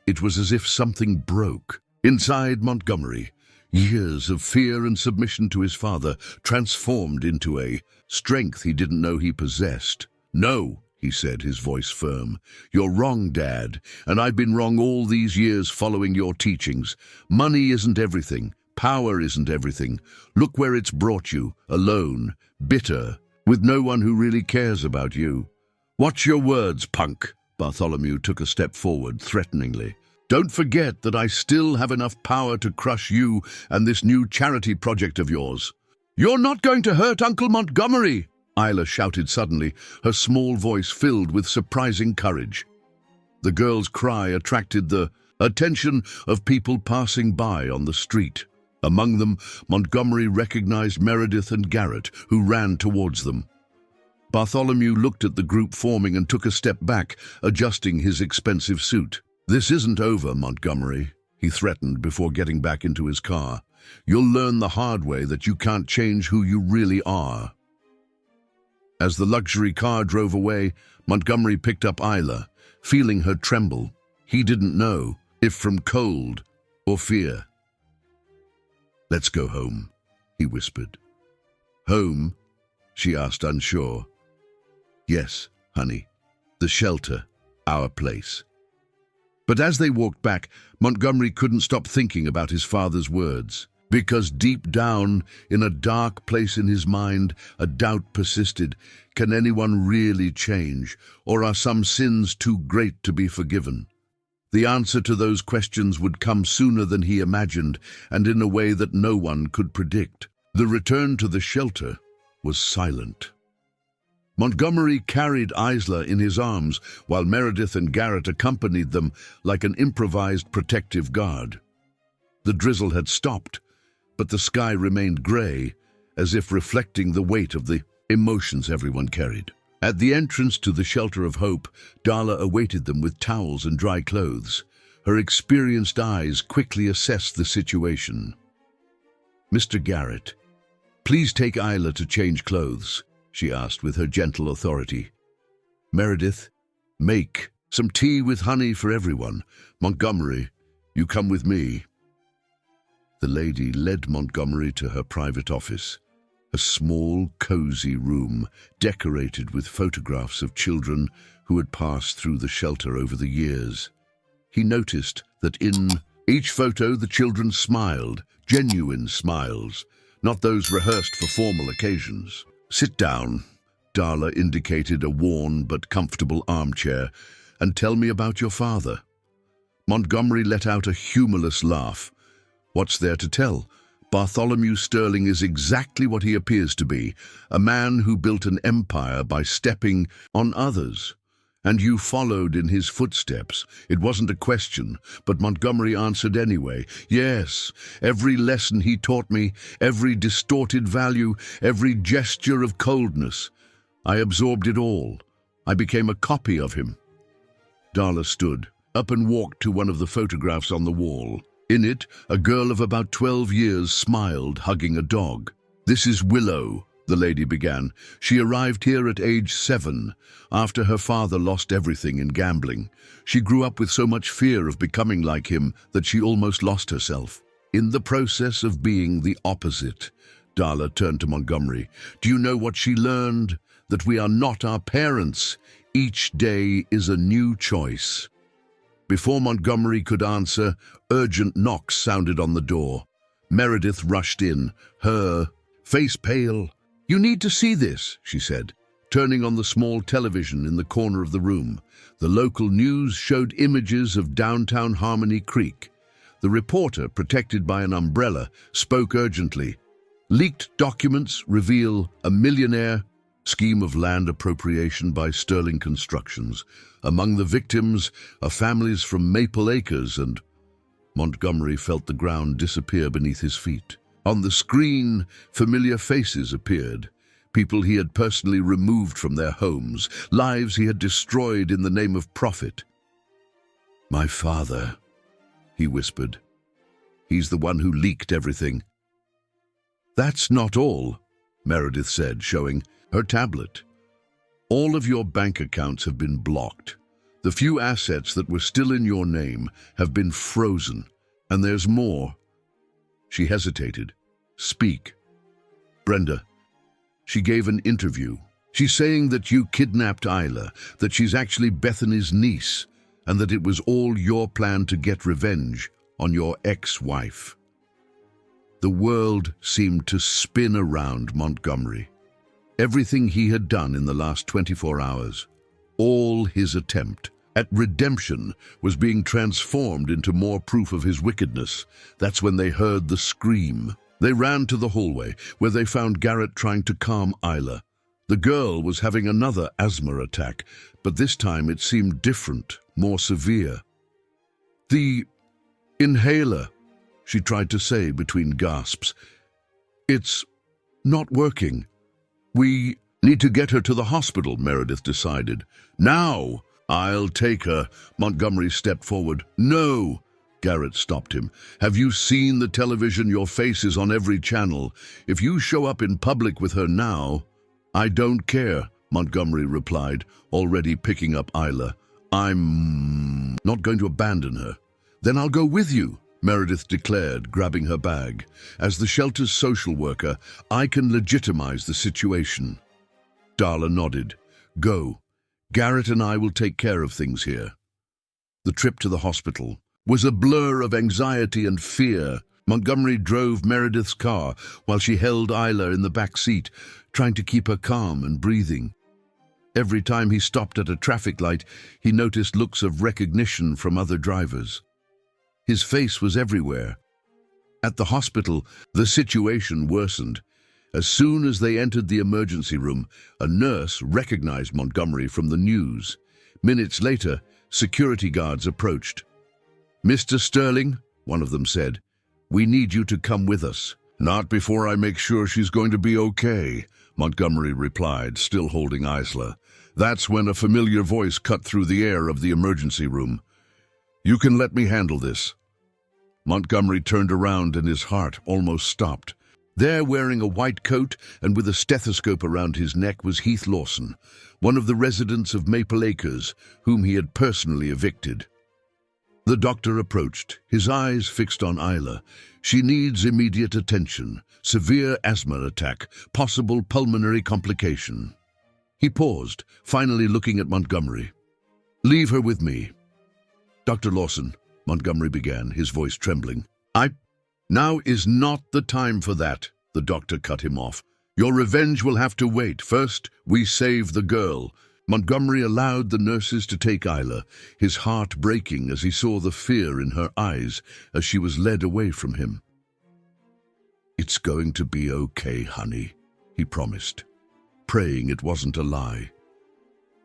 It was as if something broke. Inside Montgomery, years of fear and submission to his father transformed into a strength he didn't know he possessed. No, he said, his voice firm. You're wrong, Dad, and I've been wrong all these years following your teachings. Money isn't everything. Power isn't everything. Look where it's brought you, alone, bitter, with no one who really cares about you. Watch your words, punk. Bartholomew took a step forward, threateningly. Don't forget that I still have enough power to crush you and this new charity project of yours. You're not going to hurt Uncle Montgomery, Isla shouted suddenly, her small voice filled with surprising courage. The girl's cry attracted the attention of people passing by on the street. Among them, Montgomery recognized Meredith and Garrett, who ran towards them. Bartholomew looked at the group forming and took a step back, adjusting his expensive suit. "This isn't over, Montgomery," he threatened before getting back into his car. "You'll learn the hard way that you can't change who you really are." As the luxury car drove away, Montgomery picked up Isla, feeling her tremble. He didn't know if from cold or fear. "Let's go home," he whispered. "Home?" she asked, unsure. "Yes, honey. The shelter, our place." But as they walked back, Montgomery couldn't stop thinking about his father's words, because deep down, in a dark place in his mind, a doubt persisted. Can anyone really change, or are some sins too great to be forgiven? The answer to those questions would come sooner than he imagined, and in a way that no one could predict. The return to the shelter was silent. Montgomery carried Isla in his arms, while Meredith and Garrett accompanied them like an improvised protective guard. The drizzle had stopped, but the sky remained grey, as if reflecting the weight of the emotions everyone carried. At the entrance to the Shelter of Hope, Darla awaited them with towels and dry clothes. Her experienced eyes quickly assessed the situation. "Mr. Garrett, please take Isla to change clothes," she asked with her gentle authority. "Meredith, make some tea with honey for everyone. Montgomery, you come with me." The lady led Montgomery to her private office, a small, cozy room decorated with photographs of children who had passed through the shelter over the years. He noticed that in each photo the children smiled, genuine smiles, not those rehearsed for formal occasions. "Sit down," Darla indicated a worn but comfortable armchair, "and tell me about your father." Montgomery let out a humorless laugh. "What's there to tell? Bartholomew Sterling is exactly what he appears to be, a man who built an empire by stepping on others. And you followed in his footsteps. It wasn't a question, but Montgomery answered anyway. Yes, every lesson he taught me, every distorted value, every gesture of coldness. I absorbed it all. I became a copy of him." Darla stood up and walked to one of the photographs on the wall. In it, a girl of about 12 years smiled, hugging a dog. "This is Willow," the lady began. "She arrived here at age 7, after her father lost everything in gambling. She grew up with so much fear of becoming like him that she almost lost herself. In the process of being the opposite." Darla turned to Montgomery. "Do you know what she learned? That we are not our parents. Each day is a new choice." Before Montgomery could answer, urgent knocks sounded on the door. Meredith rushed in, her face pale. "You need to see this," she said, turning on the small television in the corner of the room. The local news showed images of downtown Harmony Creek. The reporter, protected by an umbrella, spoke urgently. "Leaked documents reveal a Millionaire scheme of land appropriation by Sterling Constructions. Among the victims are families from Maple Acres," and Montgomery felt the ground disappear beneath his feet. On the screen, familiar faces appeared. People he had personally removed from their homes, lives he had destroyed in the name of profit. "My father," he whispered. "He's the one who leaked everything." "That's not all," Meredith said, showing her tablet. "All of your bank accounts have been blocked. The few assets that were still in your name have been frozen, and there's more." She hesitated. "Speak." "Brenda, she gave an interview. She's saying that you kidnapped Isla, that she's actually Bethany's niece, and that it was all your plan to get revenge on your ex-wife." The world seemed to spin around Montgomery. Everything he had done in the last 24 hours, all his attempt At redemption was being transformed into more proof of his wickedness. That's when they heard the scream. They ran to the hallway, where they found Garrett trying to calm Isla. The girl was having another asthma attack, but this time it seemed different, more severe. "The inhaler," she tried to say between gasps. "It's not working. We need to get her to the hospital," Meredith decided. "Now!" "I'll take her." Montgomery stepped forward. "No!" Garrett stopped him. "Have you seen the television? Your face is on every channel. If you show up in public with her now—" "I don't care," Montgomery replied, already picking up Isla. "I'm not going to abandon her." "Then I'll go with you," Meredith declared, grabbing her bag. "As the shelter's social worker, I can legitimize the situation." Darla nodded. "Go. Garrett and I will take care of things here." The trip to the hospital was a blur of anxiety and fear. Montgomery drove Meredith's car while she held Isla in the back seat, trying to keep her calm and breathing. Every time he stopped at a traffic light, he noticed looks of recognition from other drivers. His face was everywhere. At the hospital, the situation worsened. As soon as they entered the emergency room, a nurse recognized Montgomery from the news. Minutes later, security guards approached. "Mr. Sterling," one of them said, "we need you to come with us." "Not before I make sure she's going to be okay," Montgomery replied, still holding Isla. That's when a familiar voice cut through the air of the emergency room. "You can let me handle this." Montgomery turned around and his heart almost stopped. There, wearing a white coat and with a stethoscope around his neck, was Heath Lawson, one of the residents of Maple Acres, whom he had personally evicted. The doctor approached, his eyes fixed on Isla. "She needs immediate attention. Severe asthma attack, possible pulmonary complication." He paused, finally looking at Montgomery. "Leave her with me." "Dr. Lawson," Montgomery began, his voice trembling. "Now is not the time for that," the doctor cut him off. "Your revenge will have to wait. First, we save the girl." Montgomery allowed the nurses to take Isla, his heart breaking as he saw the fear in her eyes as she was led away from him. "It's going to be okay, honey," he promised, praying it wasn't a lie.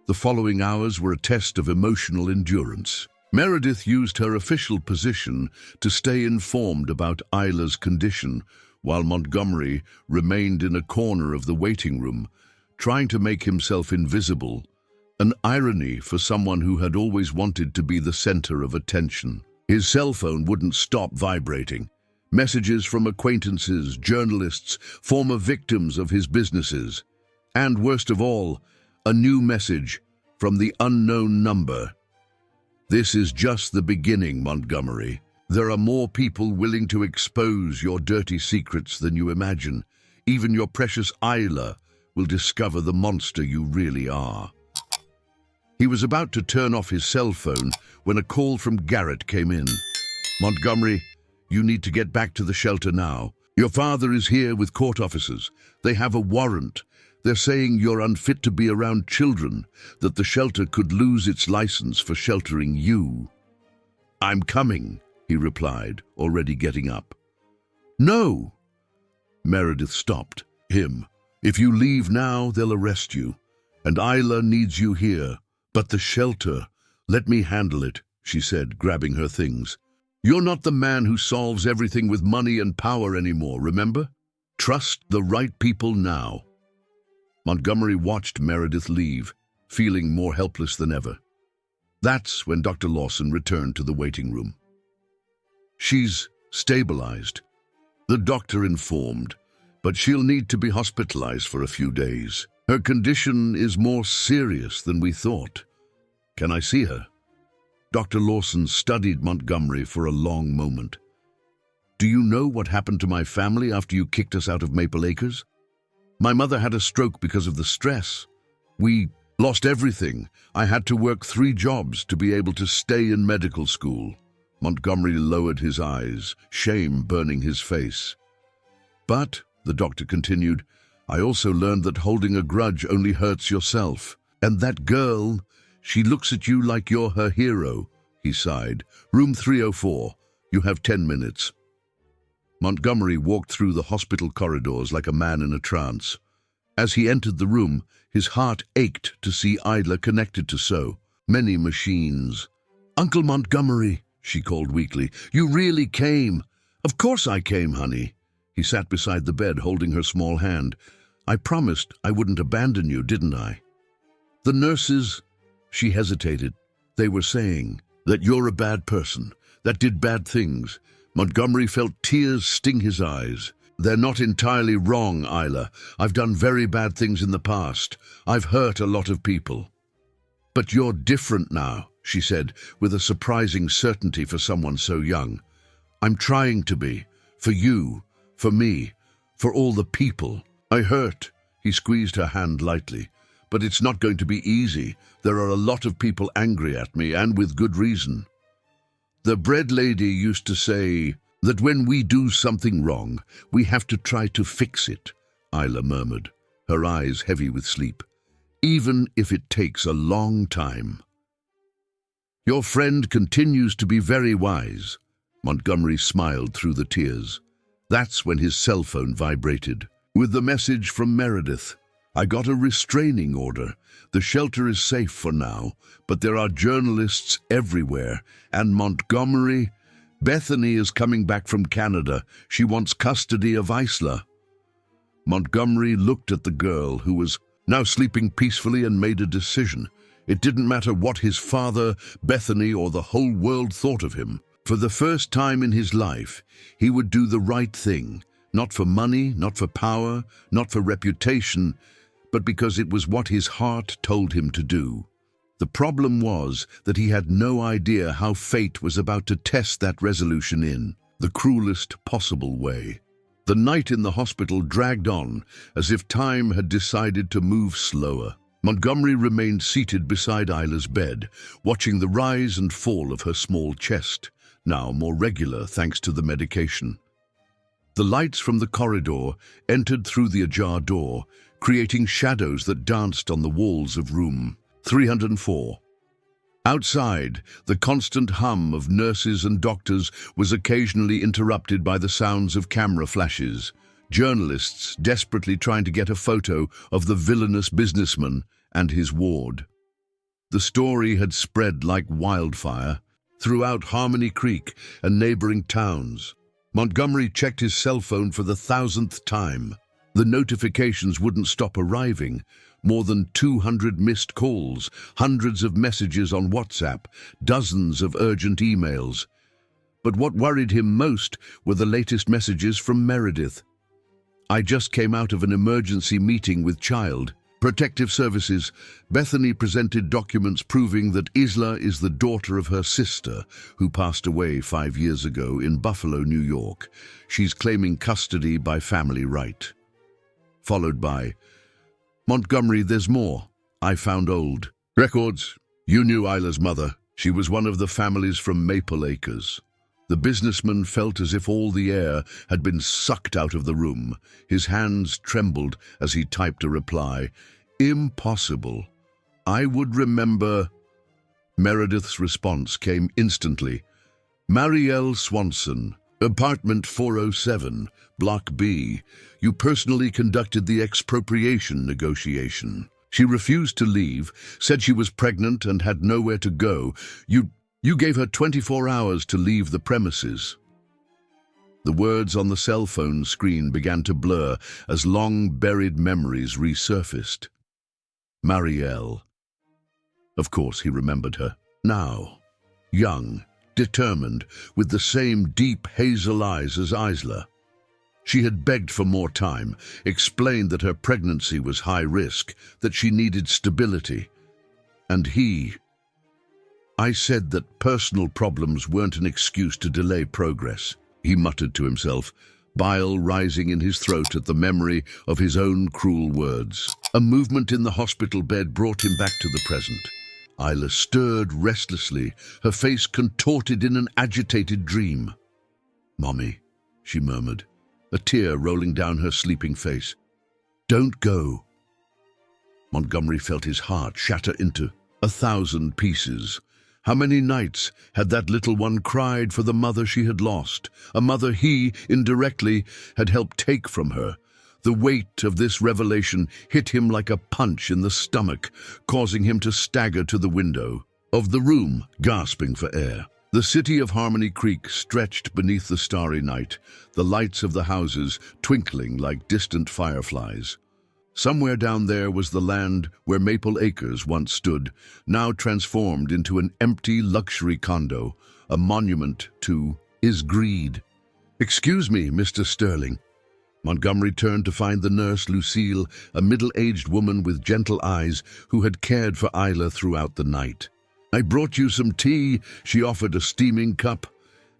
The following hours were a test of emotional endurance. Meredith used her official position to stay informed about Isla's condition, while Montgomery remained in a corner of the waiting room, trying to make himself invisible, an irony for someone who had always wanted to be the center of attention. His cell phone wouldn't stop vibrating. Messages from acquaintances, journalists, former victims of his businesses, and worst of all, a new message from the unknown number. "This is just the beginning, Montgomery. There are more people willing to expose your dirty secrets than you imagine. Even your precious Isla will discover the monster you really are." He was about to turn off his cell phone when a call from Garrett came in. "Montgomery, you need to get back to the shelter now. Your father is here with court officers. They have a warrant. They're saying you're unfit to be around children, that the shelter could lose its license for sheltering you." "I'm coming," he replied, already getting up. "No!" Meredith stopped him. "If you leave now, they'll arrest you. And Isla needs you here. But the shelter, let me handle it," she said, grabbing her things. "You're not the man who solves everything with money and power anymore, remember? Trust the right people now." Montgomery watched Meredith leave, feeling more helpless than ever. That's when Dr. Lawson returned to the waiting room. "She's stabilized," the doctor informed, "but she'll need to be hospitalized for a few days. Her condition is more serious than we thought. Can I see her?" Dr. Lawson studied Montgomery for a long moment. "Do you know what happened to my family after you kicked us out of Maple Acres? My mother had a stroke because of the stress. We lost everything. I had to work 3 jobs to be able to stay in medical school." Montgomery lowered his eyes, shame burning his face. "But," the doctor continued, "I also learned that holding a grudge only hurts yourself. And that girl, She looks at you like you're her hero, he sighed. Room 304. You have 10 minutes. Montgomery walked through the hospital corridors like a man in a trance. As he entered the room, his heart ached to see Isla connected to so many machines. Uncle Montgomery, she called weakly, you really came. Of course I came, honey. He sat beside the bed, holding her small hand. I promised I wouldn't abandon you, didn't I? The nurses, she hesitated. They were saying that you're a bad person, that did bad things. Montgomery felt tears sting his eyes. They're not entirely wrong, Isla. I've done very bad things in the past. I've hurt a lot of people. But you're different now, she said, with a surprising certainty for someone so young. I'm trying to be. For you, for me, for all the people. I hurt. He squeezed her hand lightly. But it's not going to be easy. There are a lot of people angry at me, and with good reason. The bread lady used to say that when we do something wrong, we have to try to fix it, Isla murmured, her eyes heavy with sleep, even if it takes a long time. Your friend continues to be very wise. Montgomery smiled through the tears. That's when his cell phone vibrated. With the message from Meredith, I got a restraining order. The shelter is safe for now, but there are journalists everywhere. And Montgomery, Bethany is coming back from Canada. She wants custody of Isla. Montgomery looked at the girl, who was now sleeping peacefully, and made a decision. It didn't matter what his father, Bethany, or the whole world thought of him. For the first time in his life, he would do the right thing. Not for money, not for power, not for reputation, but because it was what his heart told him to do. The problem was that he had no idea how fate was about to test that resolution in the cruelest possible way. The night in the hospital dragged on, as if time had decided to move slower. Montgomery remained seated beside Isla's bed, watching the rise and fall of her small chest, now more regular thanks to the medication. The lights from the corridor entered through the ajar door, creating shadows that danced on the walls of room 304. Outside, the constant hum of nurses and doctors was occasionally interrupted by the sounds of camera flashes, journalists desperately trying to get a photo of the villainous businessman and his ward. The story had spread like wildfire throughout Harmony Creek and neighboring towns. Montgomery checked his cell phone for the 1,000th time. The notifications wouldn't stop arriving. More than 200 missed calls, hundreds of messages on WhatsApp, dozens of urgent emails. But what worried him most were the latest messages from Meredith. I just came out of an emergency meeting with Child Protective Services. Bethany presented documents proving that Isla is the daughter of her sister, who passed away 5 years ago in Buffalo, New York. She's claiming custody by family right. Followed by, Montgomery, there's more. I found old records. You knew Isla's mother. She was one of the families from Maple Acres. The businessman felt as if all the air had been sucked out of the room. His hands trembled as he typed a reply. Impossible. I would remember. Meredith's response came instantly. Marielle Swanson, apartment 407, Block B. You personally conducted the expropriation negotiation. She refused to leave, said she was pregnant and had nowhere to go. You gave her 24 hours to leave the premises. The words on the cell phone screen began to blur as long-buried memories resurfaced. Marielle. Of course he remembered her. Now, young, determined, with the same deep hazel eyes as Isla. She had begged for more time, explained that her pregnancy was high risk, that she needed stability. And he... I said that personal problems weren't an excuse to delay progress, he muttered to himself, bile rising in his throat at the memory of his own cruel words. A movement in the hospital bed brought him back to the present. Isla stirred restlessly, her face contorted in an agitated dream. Mommy, she murmured, a tear rolling down her sleeping face. Don't go. Montgomery felt his heart shatter into 1,000 pieces. How many nights had that little one cried for the mother she had lost, a mother he, indirectly, had helped take from her? The weight of this revelation hit him like a punch in the stomach, causing him to stagger to the window of the room, gasping for air. The city of Harmony Creek stretched beneath the starry night, the lights of the houses twinkling like distant fireflies. Somewhere down there was the land where Maple Acres once stood, now transformed into an empty luxury condo, a monument to his greed. "Excuse me, Mr. Sterling." Montgomery turned to find the nurse, Lucille, a middle-aged woman with gentle eyes who had cared for Isla throughout the night. "I brought you some tea," she offered, a steaming cup.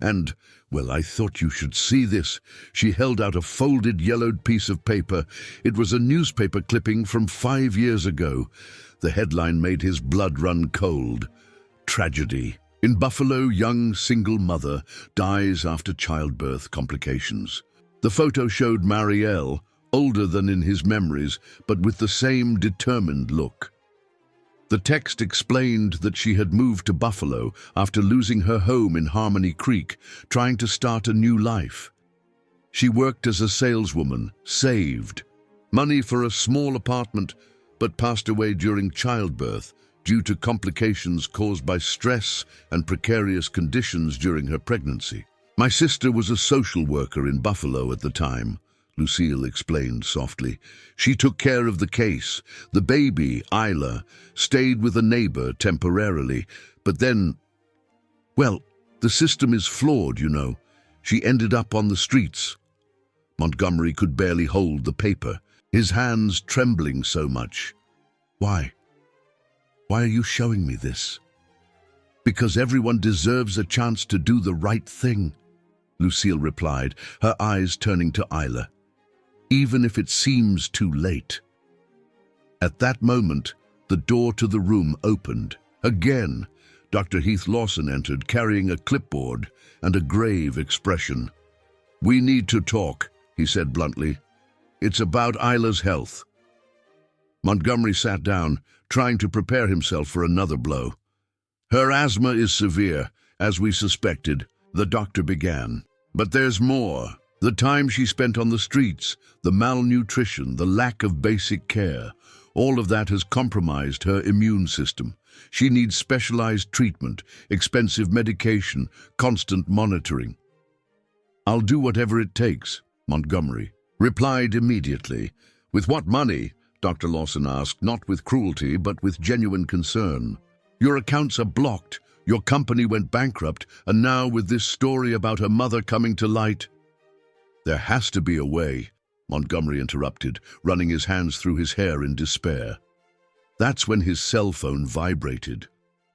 "And, well, I thought you should see this." She held out a folded, yellowed piece of paper. It was a newspaper clipping from 5 years ago. The headline made his blood run cold. "Tragedy. In Buffalo, young single mother dies after childbirth complications." The photo showed Marielle, older than in his memories, but with the same determined look. The text explained that she had moved to Buffalo after losing her home in Harmony Creek, trying to start a new life. She worked as a saleswoman, saved money for a small apartment, but passed away during childbirth due to complications caused by stress and precarious conditions during her pregnancy. "My sister was a social worker in Buffalo at the time," Lucille explained softly. "She took care of the case. The baby, Isla, stayed with a neighbor temporarily, but then, well, the system is flawed, you know. She ended up on the streets." Montgomery could barely hold the paper, his hands trembling so much. "Why? Why are you showing me this?" "Because everyone deserves a chance to do the right thing," Lucille replied, her eyes turning to Isla. "Even if it seems too late." At that moment, the door to the room opened. Again, Dr. Heath Lawson entered, carrying a clipboard and a grave expression. "We need to talk," he said bluntly. "It's about Isla's health." Montgomery sat down, trying to prepare himself for another blow. "Her asthma is severe, as we suspected," the doctor began. "But there's more. The time she spent on the streets, the malnutrition, the lack of basic care, all of that has compromised her immune system. She needs specialized treatment, expensive medication, constant monitoring." "I'll do whatever it takes," Montgomery replied immediately. "With what money?" Dr. Lawson asked, not with cruelty, but with genuine concern. "Your accounts are blocked. Your company went bankrupt, and now with this story about her mother coming to light—" "There has to be a way," Montgomery interrupted, running his hands through his hair in despair. That's when his cell phone vibrated,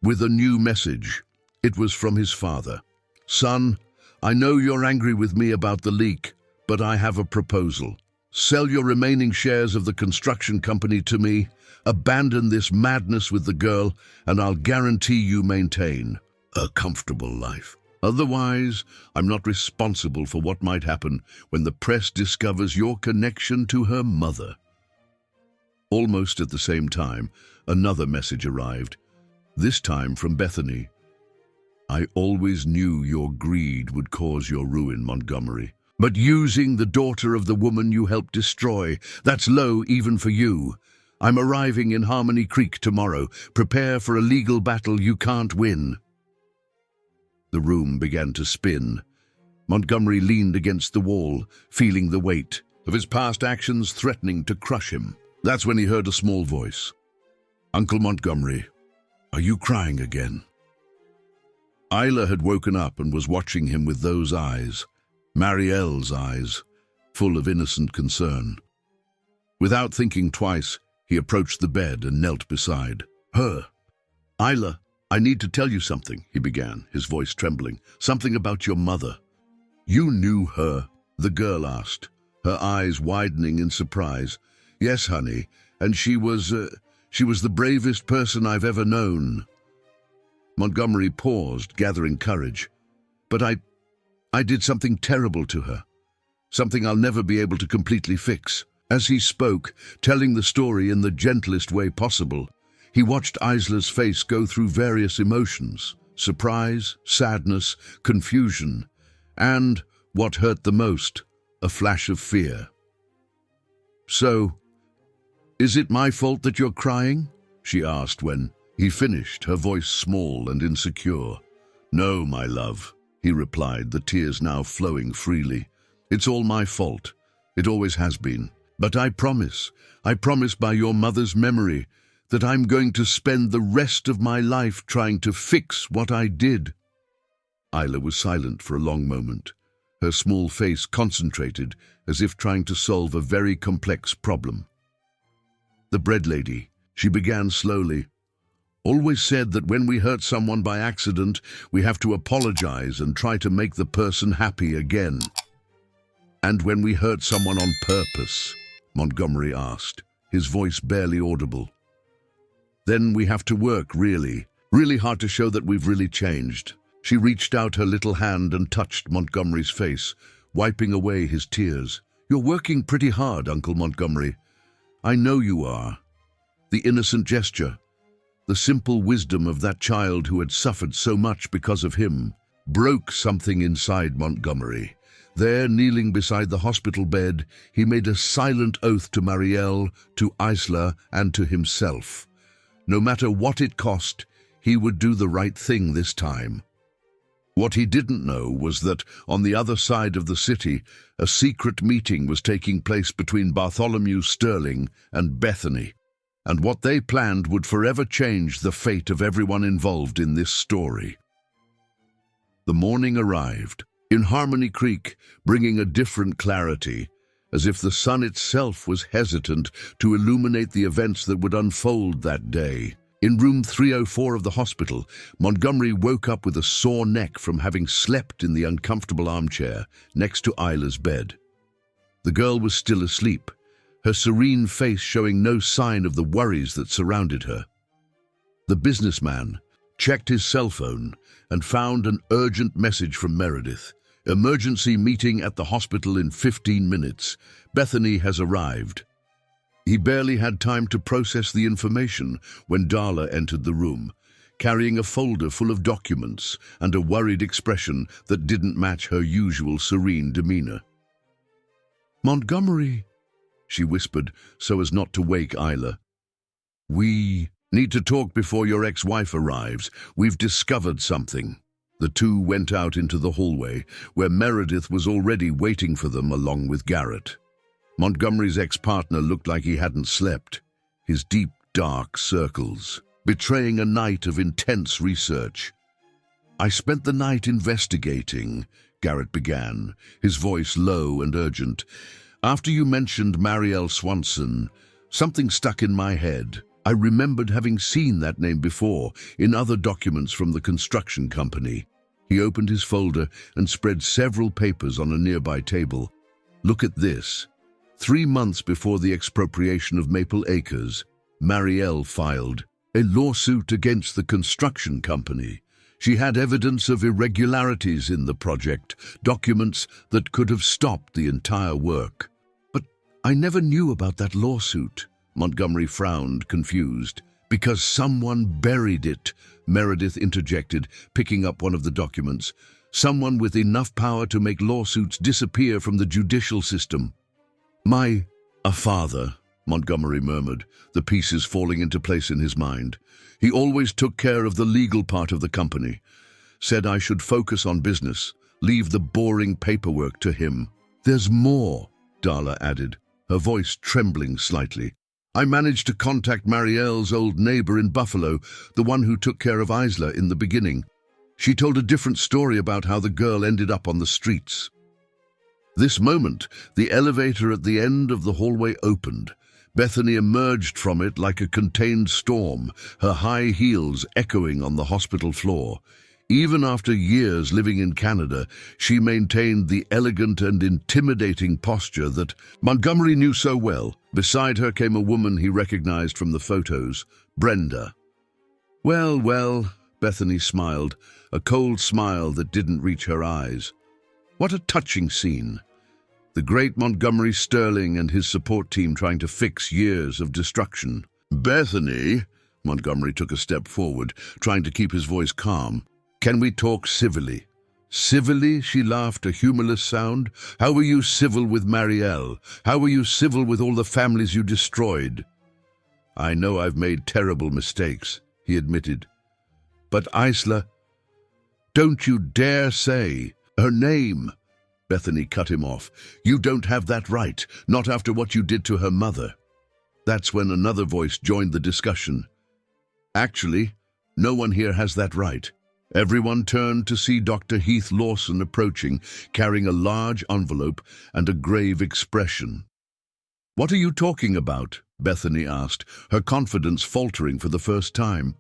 with a new message. It was from his father. "Son, I know you're angry with me about the leak, but I have a proposal. Sell your remaining shares of the construction company to me, abandon this madness with the girl, and I'll guarantee you maintain a comfortable life. Otherwise, I'm not responsible for what might happen when the press discovers your connection to her mother." Almost at the same time, another message arrived, this time from Bethany. "I always knew your greed would cause your ruin, Montgomery. But using the daughter of the woman you helped destroy, that's low even for you. I'm arriving in Harmony Creek tomorrow. Prepare for a legal battle you can't win." The room began to spin. Montgomery leaned against the wall, feeling the weight of his past actions threatening to crush him. That's when he heard a small voice. "Uncle Montgomery, are you crying again?" Isla had woken up and was watching him with those eyes, Marielle's eyes, full of innocent concern. Without thinking twice, he approached the bed and knelt beside her. "Isla, I need to tell you something," he began, his voice trembling. "Something about your mother." "You knew her?" the girl asked, her eyes widening in surprise. "Yes, honey, and she was the bravest person I've ever known." Montgomery paused, gathering courage. "But I did something terrible to her, something I'll never be able to completely fix." As he spoke, telling the story in the gentlest way possible, He watched Isla's face go through various emotions: surprise, sadness, confusion, and, what hurt the most, a flash of fear. "So, is it my fault that you're crying?" she asked when he finished, her voice small and insecure. "No, my love," he replied, the tears now flowing freely. "It's all my fault. It always has been. But I promise by your mother's memory, that I'm going to spend the rest of my life trying to fix what I did." Isla was silent for a long moment, her small face concentrated as if trying to solve a very complex problem. "The bread lady," she began slowly, "always said that when we hurt someone by accident, we have to apologize and try to make the person happy again." "And when we hurt someone on purpose?" Montgomery asked, his voice barely audible. "Then we have to work really hard to show that we've really changed." She reached out her little hand and touched Montgomery's face, wiping away his tears. "You're working pretty hard, Uncle Montgomery. I know you are." The innocent gesture, the simple wisdom of that child who had suffered so much because of him, broke something inside Montgomery. There, kneeling beside the hospital bed, he made a silent oath to Marielle, to Isla, and to himself. No matter what it cost, he would do the right thing this time. What he didn't know was that, on the other side of the city, a secret meeting was taking place between Bartholomew Sterling and Bethany, and what they planned would forever change the fate of everyone involved in this story. The morning arrived, in Harmony Creek, bringing a different clarity, as if the sun itself was hesitant to illuminate the events that would unfold that day. In room 304 of the hospital, Montgomery woke up with a sore neck from having slept in the uncomfortable armchair next to Isla's bed. The girl was still asleep, her serene face showing no sign of the worries that surrounded her. The businessman checked his cell phone and found an urgent message from Meredith. "Emergency meeting at the hospital in 15 minutes. Bethany has arrived." He barely had time to process the information when Darla entered the room, carrying a folder full of documents and a worried expression that didn't match her usual serene demeanor. "Montgomery," she whispered so as not to wake Isla. "We need to talk before your ex-wife arrives. We've discovered something." The two went out into the hallway, where Meredith was already waiting for them along with Garrett. Montgomery's ex-partner looked like he hadn't slept, his deep, dark circles, betraying a night of intense research. "I spent the night investigating," Garrett began, his voice low and urgent. "After you mentioned Marielle Swanson, something stuck in my head. I remembered having seen that name before in other documents from the construction company." He opened his folder and spread several papers on a nearby table. "Look at this. 3 months before the expropriation of Maple Acres, Marielle filed a lawsuit against the construction company. She had evidence of irregularities in the project, documents that could have stopped the entire work." "But I never knew about that lawsuit." Montgomery frowned, confused. "Because someone buried it," Meredith interjected, picking up one of the documents. "Someone with enough power to make lawsuits disappear from the judicial system." A father," Montgomery murmured, the pieces falling into place in his mind. "He always took care of the legal part of the company. Said I should focus on business, leave the boring paperwork to him." "There's more," Darla added, her voice trembling slightly. "I managed to contact Marielle's old neighbor in Buffalo, the one who took care of Isla in the beginning. She told a different story about how the girl ended up on the streets." This moment, the elevator at the end of the hallway opened. Bethany emerged from it like a contained storm, her high heels echoing on the hospital floor. Even after years living in Canada, she maintained the elegant and intimidating posture that Montgomery knew so well. Beside her came a woman he recognized from the photos, Brenda. Well, Bethany smiled, a cold smile that didn't reach her eyes. What a touching scene. The great Montgomery Sterling and his support team trying to fix years of destruction. "Bethany," Montgomery took a step forward, trying to keep his voice calm. "Can we talk civilly?" "Civilly?" she laughed, a humorless sound. "How were you civil with Marielle? How were you civil with all the families you destroyed?" "I know I've made terrible mistakes," he admitted. "But Isla, don't you dare say her name." Bethany cut him off. "You don't have that right, not after what you did to her mother." That's when another voice joined the discussion. "Actually, no one here has that right." Everyone turned to see Dr. Heath Lawson approaching, carrying a large envelope and a grave expression. "What are you talking about?" Bethany asked, her confidence faltering for the first time.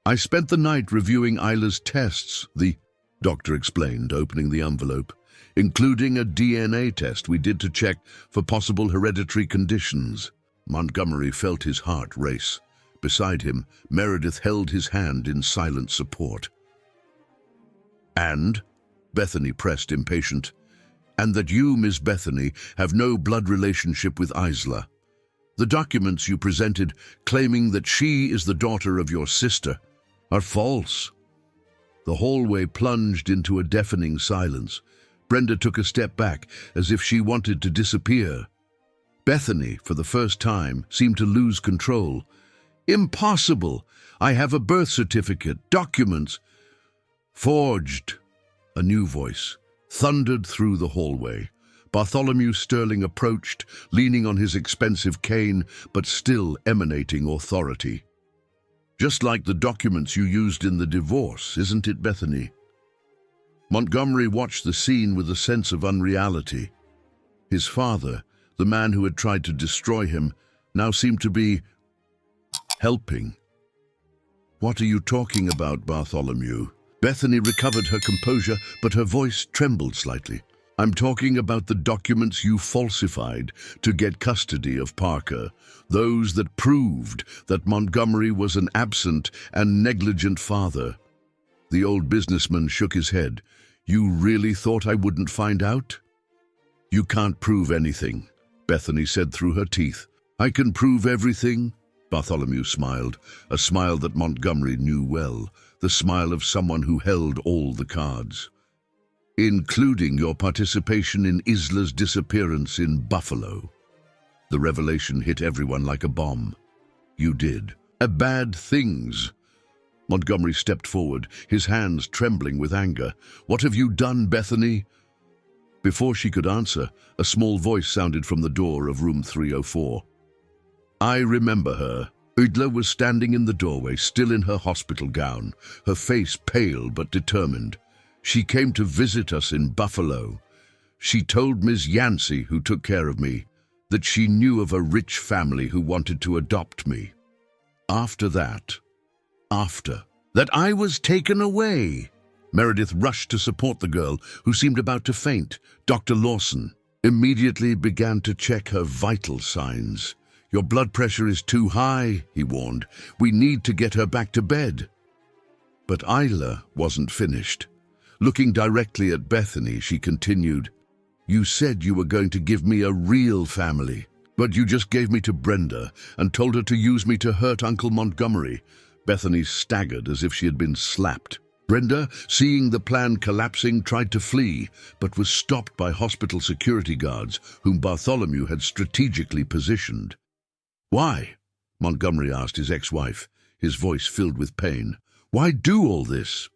"I spent the night reviewing Isla's tests," the doctor explained, opening the envelope, "including a DNA test we did to check for possible hereditary conditions." Montgomery felt his heart race. Beside him, Meredith held his hand in silent support. "And?" Bethany pressed, impatient. "And that you, Miss Bethany, have no blood relationship with Isla. The documents you presented, claiming that she is the daughter of your sister, are false." The hallway plunged into a deafening silence. Brenda took a step back, as if she wanted to disappear. Bethany, for the first time, seemed to lose control. "Impossible! I have a birth certificate, documents." "Forged!" A new voice thundered through the hallway. Bartholomew Sterling approached, leaning on his expensive cane, but still emanating authority. "Just like the documents you used in the divorce, isn't it, Bethany?" Montgomery watched the scene with a sense of unreality. His father, the man who had tried to destroy him, now seemed to be helping. "What are you talking about, Bartholomew?" Bethany recovered her composure, but her voice trembled slightly. "I'm talking about the documents you falsified to get custody of Parker, those that proved that Montgomery was an absent and negligent father." The old businessman shook his head. "You really thought I wouldn't find out?" "You can't prove anything," Bethany said through her teeth. "I can prove everything." Bartholomew smiled, a smile that Montgomery knew well, the smile of someone who held all the cards. "Including your participation in Isla's disappearance in Buffalo." The revelation hit everyone like a bomb. "You did. Bad things." Montgomery stepped forward, his hands trembling with anger. "What have you done, Bethany?" Before she could answer, a small voice sounded from the door of room 304. "I remember her." Isla was standing in the doorway, still in her hospital gown, her face pale but determined. "She came to visit us in Buffalo. She told Ms. Yancey, who took care of me, that she knew of a rich family who wanted to adopt me. After that I was taken away." Meredith rushed to support the girl, who seemed about to faint. Dr. Lawson immediately began to check her vital signs. "Your blood pressure is too high," he warned. "We need to get her back to bed." But Isla wasn't finished. Looking directly at Bethany, she continued, "You said you were going to give me a real family, but you just gave me to Brenda and told her to use me to hurt Uncle Montgomery." Bethany staggered as if she had been slapped. Brenda, seeing the plan collapsing, tried to flee, but was stopped by hospital security guards, whom Bartholomew had strategically positioned. "Why?" Montgomery asked his ex-wife, his voice filled with pain. "Why do all this?"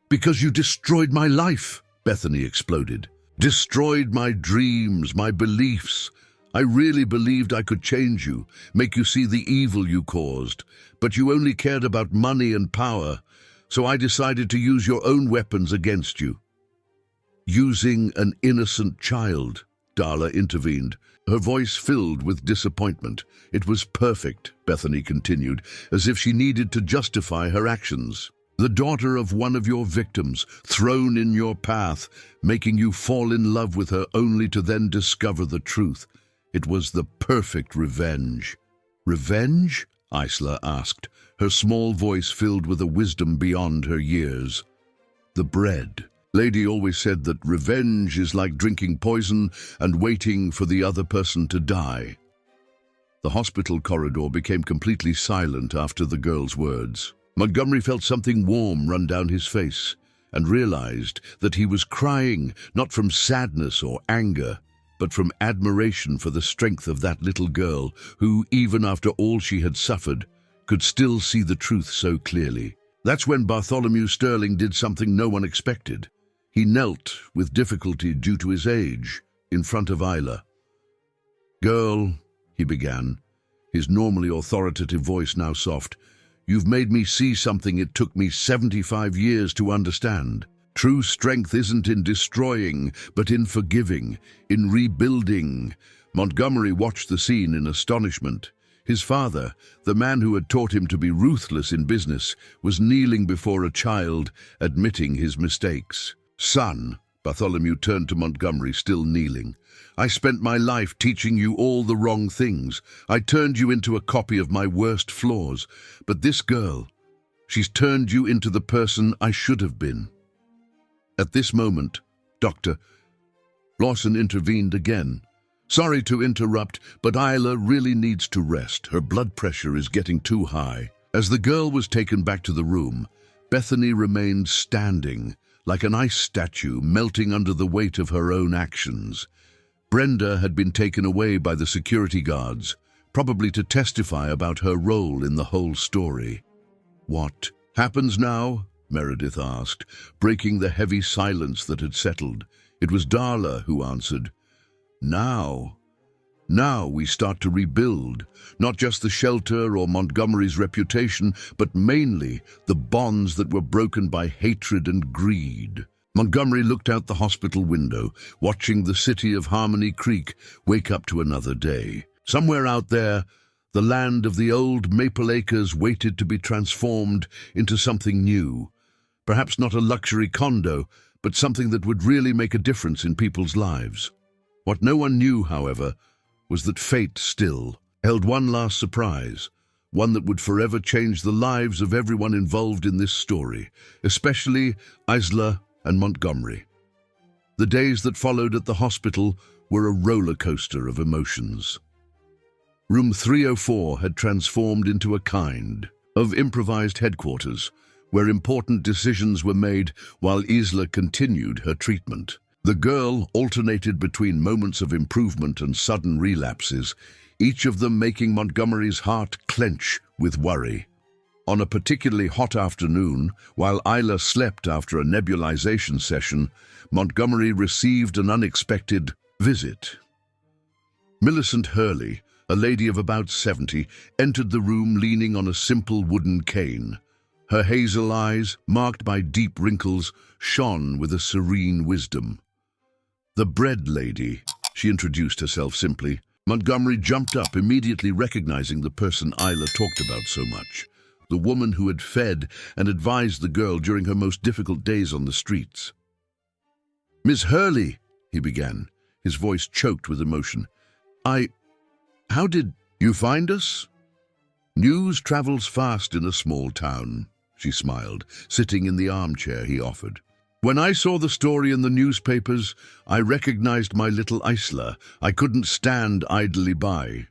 "Because you destroyed my life," Bethany exploded. "Destroyed my dreams, my beliefs. I really believed I could change you, make you see the evil you caused, but you only cared about money and power, so I decided to use your own weapons against you." "Using an innocent child," Darla intervened, her voice filled with disappointment. "It was perfect," Bethany continued, as if she needed to justify her actions. "The daughter of one of your victims, thrown in your path, making you fall in love with her only to then discover the truth. It was the perfect revenge." "Revenge?" Isla asked, her small voice filled with a wisdom beyond her years. "The bread. Lady always said that revenge is like drinking poison and waiting for the other person to die." The hospital corridor became completely silent after the girl's words. Montgomery felt something warm run down his face and realized that he was crying not from sadness or anger, but from admiration for the strength of that little girl who, even after all she had suffered, could still see the truth so clearly. That's when Bartholomew Sterling did something no one expected. He knelt, with difficulty due to his age, in front of Isla. "Girl," he began, his normally authoritative voice now soft, "you've made me see something it took me 75 years to understand. True strength isn't in destroying, but in forgiving, in rebuilding." Montgomery watched the scene in astonishment. His father, the man who had taught him to be ruthless in business, was kneeling before a child, admitting his mistakes. "Son," Bartholomew turned to Montgomery, still kneeling, "I spent my life teaching you all the wrong things. I turned you into a copy of my worst flaws. But this girl, she's turned you into the person I should have been." At this moment, Dr. Lawson intervened again. "Sorry to interrupt, but Isla really needs to rest. Her blood pressure is getting too high." As the girl was taken back to the room, Bethany remained standing, like an ice statue melting under the weight of her own actions. Brenda had been taken away by the security guards, probably to testify about her role in the whole story. "What happens now?" Meredith asked, breaking the heavy silence that had settled. It was Darla who answered. Now we start to rebuild, not just the shelter or Montgomery's reputation, but mainly the bonds that were broken by hatred and greed." Montgomery looked out the hospital window, watching the city of Harmony Creek wake up to another day. Somewhere out there, the land of the old Maple Acres waited to be transformed into something new. Perhaps not a luxury condo, but something that would really make a difference in people's lives. What no one knew, however, was that fate still held one last surprise, one that would forever change the lives of everyone involved in this story, especially Isla and Montgomery. The days that followed at the hospital were a roller coaster of emotions. Room 304 had transformed into a kind of improvised headquarters, where important decisions were made while Isla continued her treatment. The girl alternated between moments of improvement and sudden relapses, each of them making Montgomery's heart clench with worry. On a particularly hot afternoon, while Isla slept after a nebulization session, Montgomery received an unexpected visit. Millicent Hurley, a lady of about 70, entered the room leaning on a simple wooden cane. Her hazel eyes, marked by deep wrinkles, shone with a serene wisdom. "The bread lady," she introduced herself simply. Montgomery jumped up, immediately recognizing the person Isla talked about so much, the woman who had fed and advised the girl during her most difficult days on the streets. "Miss Hurley," he began, his voice choked with emotion. How did you find us?" "News travels fast in a small town," she smiled, sitting in the armchair he offered. "When I saw the story in the newspapers, I recognized my little Isla. I couldn't stand idly by."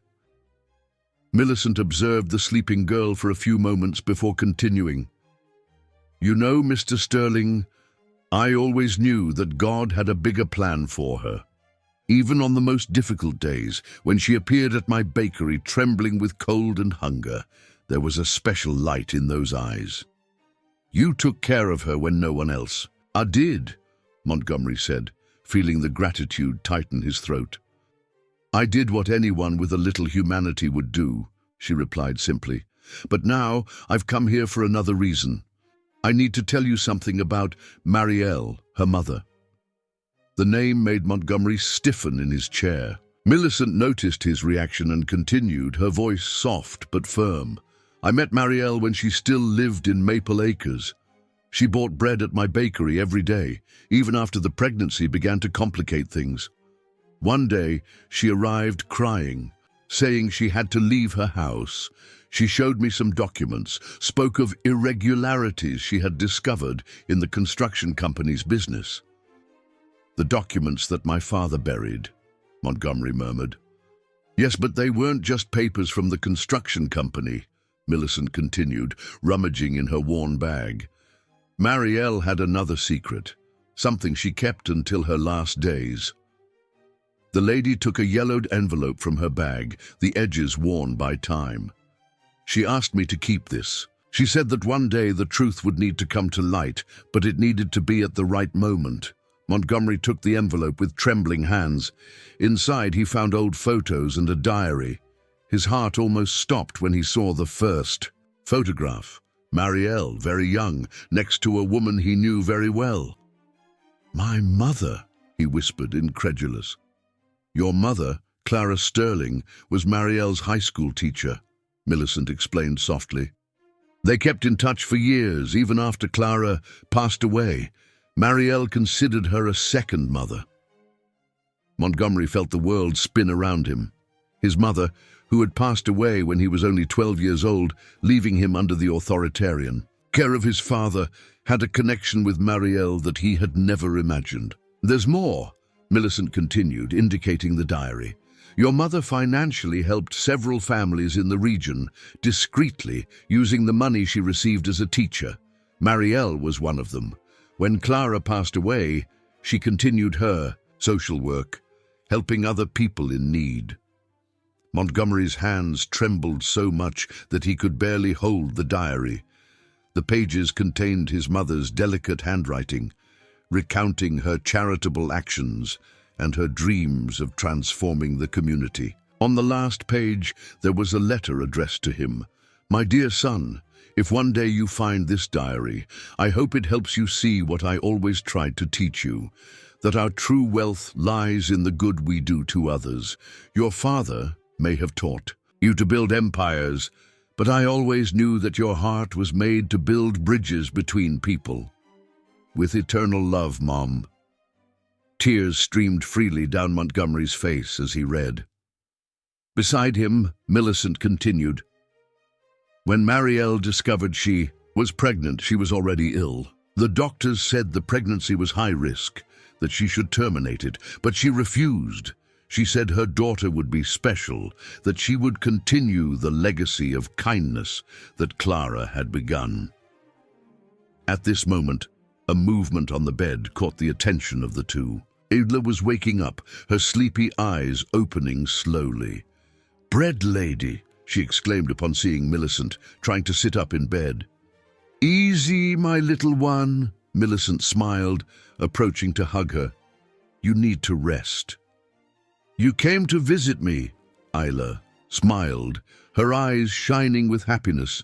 Millicent observed the sleeping girl for a few moments before continuing. "You know, Mr. Sterling, I always knew that God had a bigger plan for her. Even on the most difficult days, when she appeared at my bakery trembling with cold and hunger, there was a special light in those eyes. You took care of her when no one else." "I did," Montgomery said, feeling the gratitude tighten his throat. "I did what anyone with a little humanity would do," she replied simply. "But now I've come here for another reason. I need to tell you something about Marielle, her mother." The name made Montgomery stiffen in his chair. Millicent noticed his reaction and continued, her voice soft but firm. "I met Marielle when she still lived in Maple Acres. She bought bread at my bakery every day, even after the pregnancy began to complicate things. One day, she arrived crying, saying she had to leave her house. She showed me some documents, spoke of irregularities she had discovered in the construction company's business. "The documents that my father buried," Montgomery murmured. Yes, but they weren't just papers from the construction company, Millicent continued, rummaging in her worn bag. Marielle had another secret, something she kept until her last days. The lady took a yellowed envelope from her bag, the edges worn by time. She asked me to keep this. She said that one day the truth would need to come to light, but it needed to be at the right moment. Montgomery took the envelope with trembling hands. Inside he found old photos and a diary. His heart almost stopped when he saw the first photograph. Marielle, very young, next to a woman he knew very well. "My mother," he whispered, incredulous. "Your mother, Clara Sterling, was Marielle's high school teacher," Millicent explained softly. "They kept in touch for years, even after Clara passed away. Marielle considered her a second mother." Montgomery felt the world spin around him. His mother, who had passed away when he was only 12 years old, leaving him under the authoritarian care of his father, had a connection with Marielle that he had never imagined. "There's more," Millicent continued, indicating the diary. "Your mother financially helped several families in the region, discreetly, using the money she received as a teacher. Marielle was one of them. When Clara passed away, she continued her social work, helping other people in need." Montgomery's hands trembled so much that he could barely hold the diary. The pages contained his mother's delicate handwriting, recounting her charitable actions and her dreams of transforming the community. On the last page, there was a letter addressed to him. "My dear son, if one day you find this diary, I hope it helps you see what I always tried to teach you, that our true wealth lies in the good we do to others. Your father may have taught you to build empires, but I always knew that your heart was made to build bridges between people. With eternal love, Mom." Tears streamed freely down Montgomery's face as he read. Beside him, Millicent continued. "When Marielle discovered she was pregnant, she was already ill. The doctors said the pregnancy was high risk, that she should terminate it, but she refused. She said her daughter would be special, that she would continue the legacy of kindness that Clara had begun." At this moment, a movement on the bed caught the attention of the two. Adela was waking up, her sleepy eyes opening slowly. "Bread lady," she exclaimed upon seeing Millicent, trying to sit up in bed. "Easy, my little one," Millicent smiled, approaching to hug her. "You need to rest." "You came to visit me," Isla smiled, her eyes shining with happiness.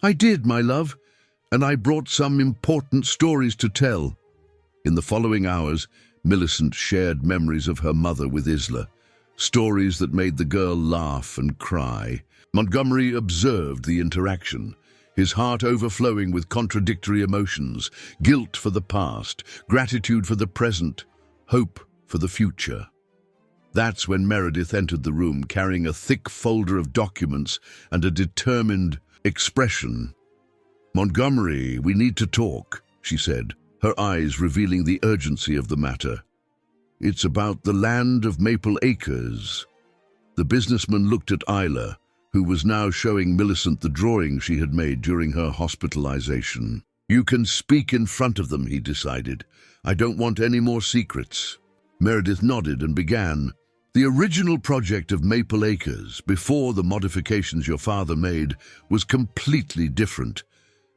"I did, my love, and I brought some important stories to tell." In the following hours, Millicent shared memories of her mother with Isla, stories that made the girl laugh and cry. Montgomery observed the interaction, his heart overflowing with contradictory emotions, guilt for the past, gratitude for the present, hope for the future. That's when Meredith entered the room carrying a thick folder of documents and a determined expression. "Montgomery, we need to talk," she said, her eyes revealing the urgency of the matter. "It's about the land of Maple Acres." The businessman looked at Isla, who was now showing Millicent the drawing she had made during her hospitalization. "You can speak in front of them," he decided. "I don't want any more secrets." Meredith nodded and began. "The original project of Maple Acres, before the modifications your father made, was completely different.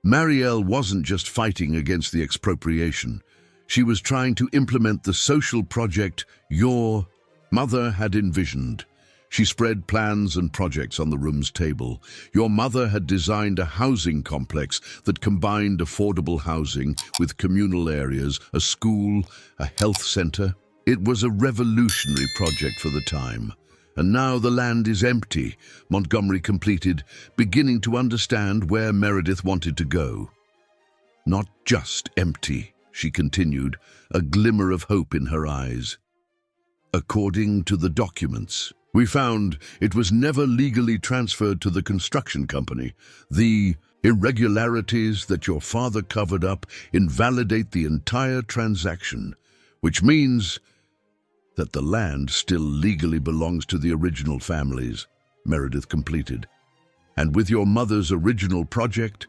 Marielle wasn't just fighting against the expropriation. She was trying to implement the social project your mother had envisioned. She spread plans and projects on the room's table. Your mother had designed a housing complex that combined affordable housing with communal areas, a school, a health center. It was a revolutionary project for the time. And now the land is empty," Montgomery completed, beginning to understand where Meredith wanted to go. "Not just empty," she continued, a glimmer of hope in her eyes. "According to the documents, we found it was never legally transferred to the construction company. The irregularities that your father covered up invalidate the entire transaction, which means That the land still legally belongs to the original families, Meredith completed. And with your mother's original project,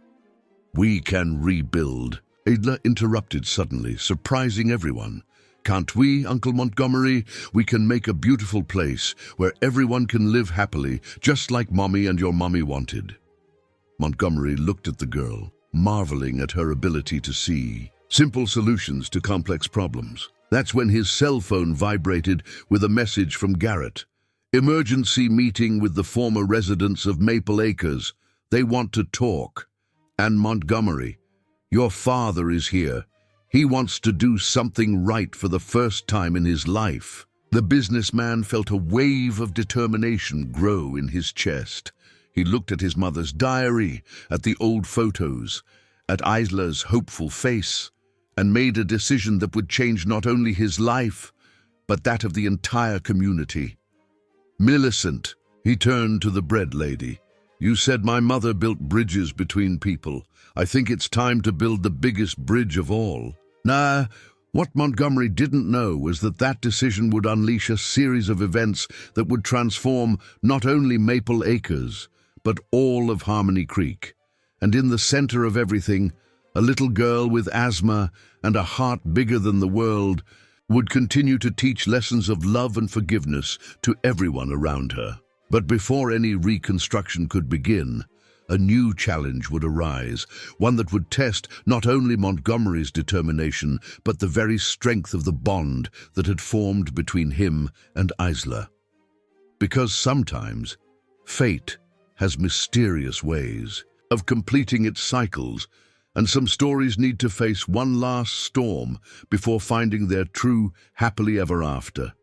we can rebuild. Adler interrupted suddenly, surprising everyone. Can't we, Uncle Montgomery? We can make a beautiful place where everyone can live happily, just like Mommy and your mommy wanted. Montgomery looked at the girl, marveling at her ability to see simple solutions to complex problems. That's when his cell phone vibrated with a message from Garrett. Emergency meeting with the former residents of Maple Acres. They want to talk. And Montgomery, your father is here. He wants to do something right for the first time in his life. The businessman felt a wave of determination grow in his chest. He looked at his mother's diary, at the old photos, at Isler's hopeful face, and made a decision that would change not only his life, but that of the entire community. Millicent, he turned to the bread lady. You said my mother built bridges between people. I think it's time to build the biggest bridge of all. Nah, what Montgomery didn't know was that that decision would unleash a series of events that would transform not only Maple Acres, but all of Harmony Creek. And in the center of everything, a little girl with asthma and a heart bigger than the world would continue to teach lessons of love and forgiveness to everyone around her. But before any reconstruction could begin, a new challenge would arise, one that would test not only Montgomery's determination, but the very strength of the bond that had formed between him and Isler. Because sometimes, fate has mysterious ways of completing its cycles, and some stories need to face one last storm before finding their true happily ever after.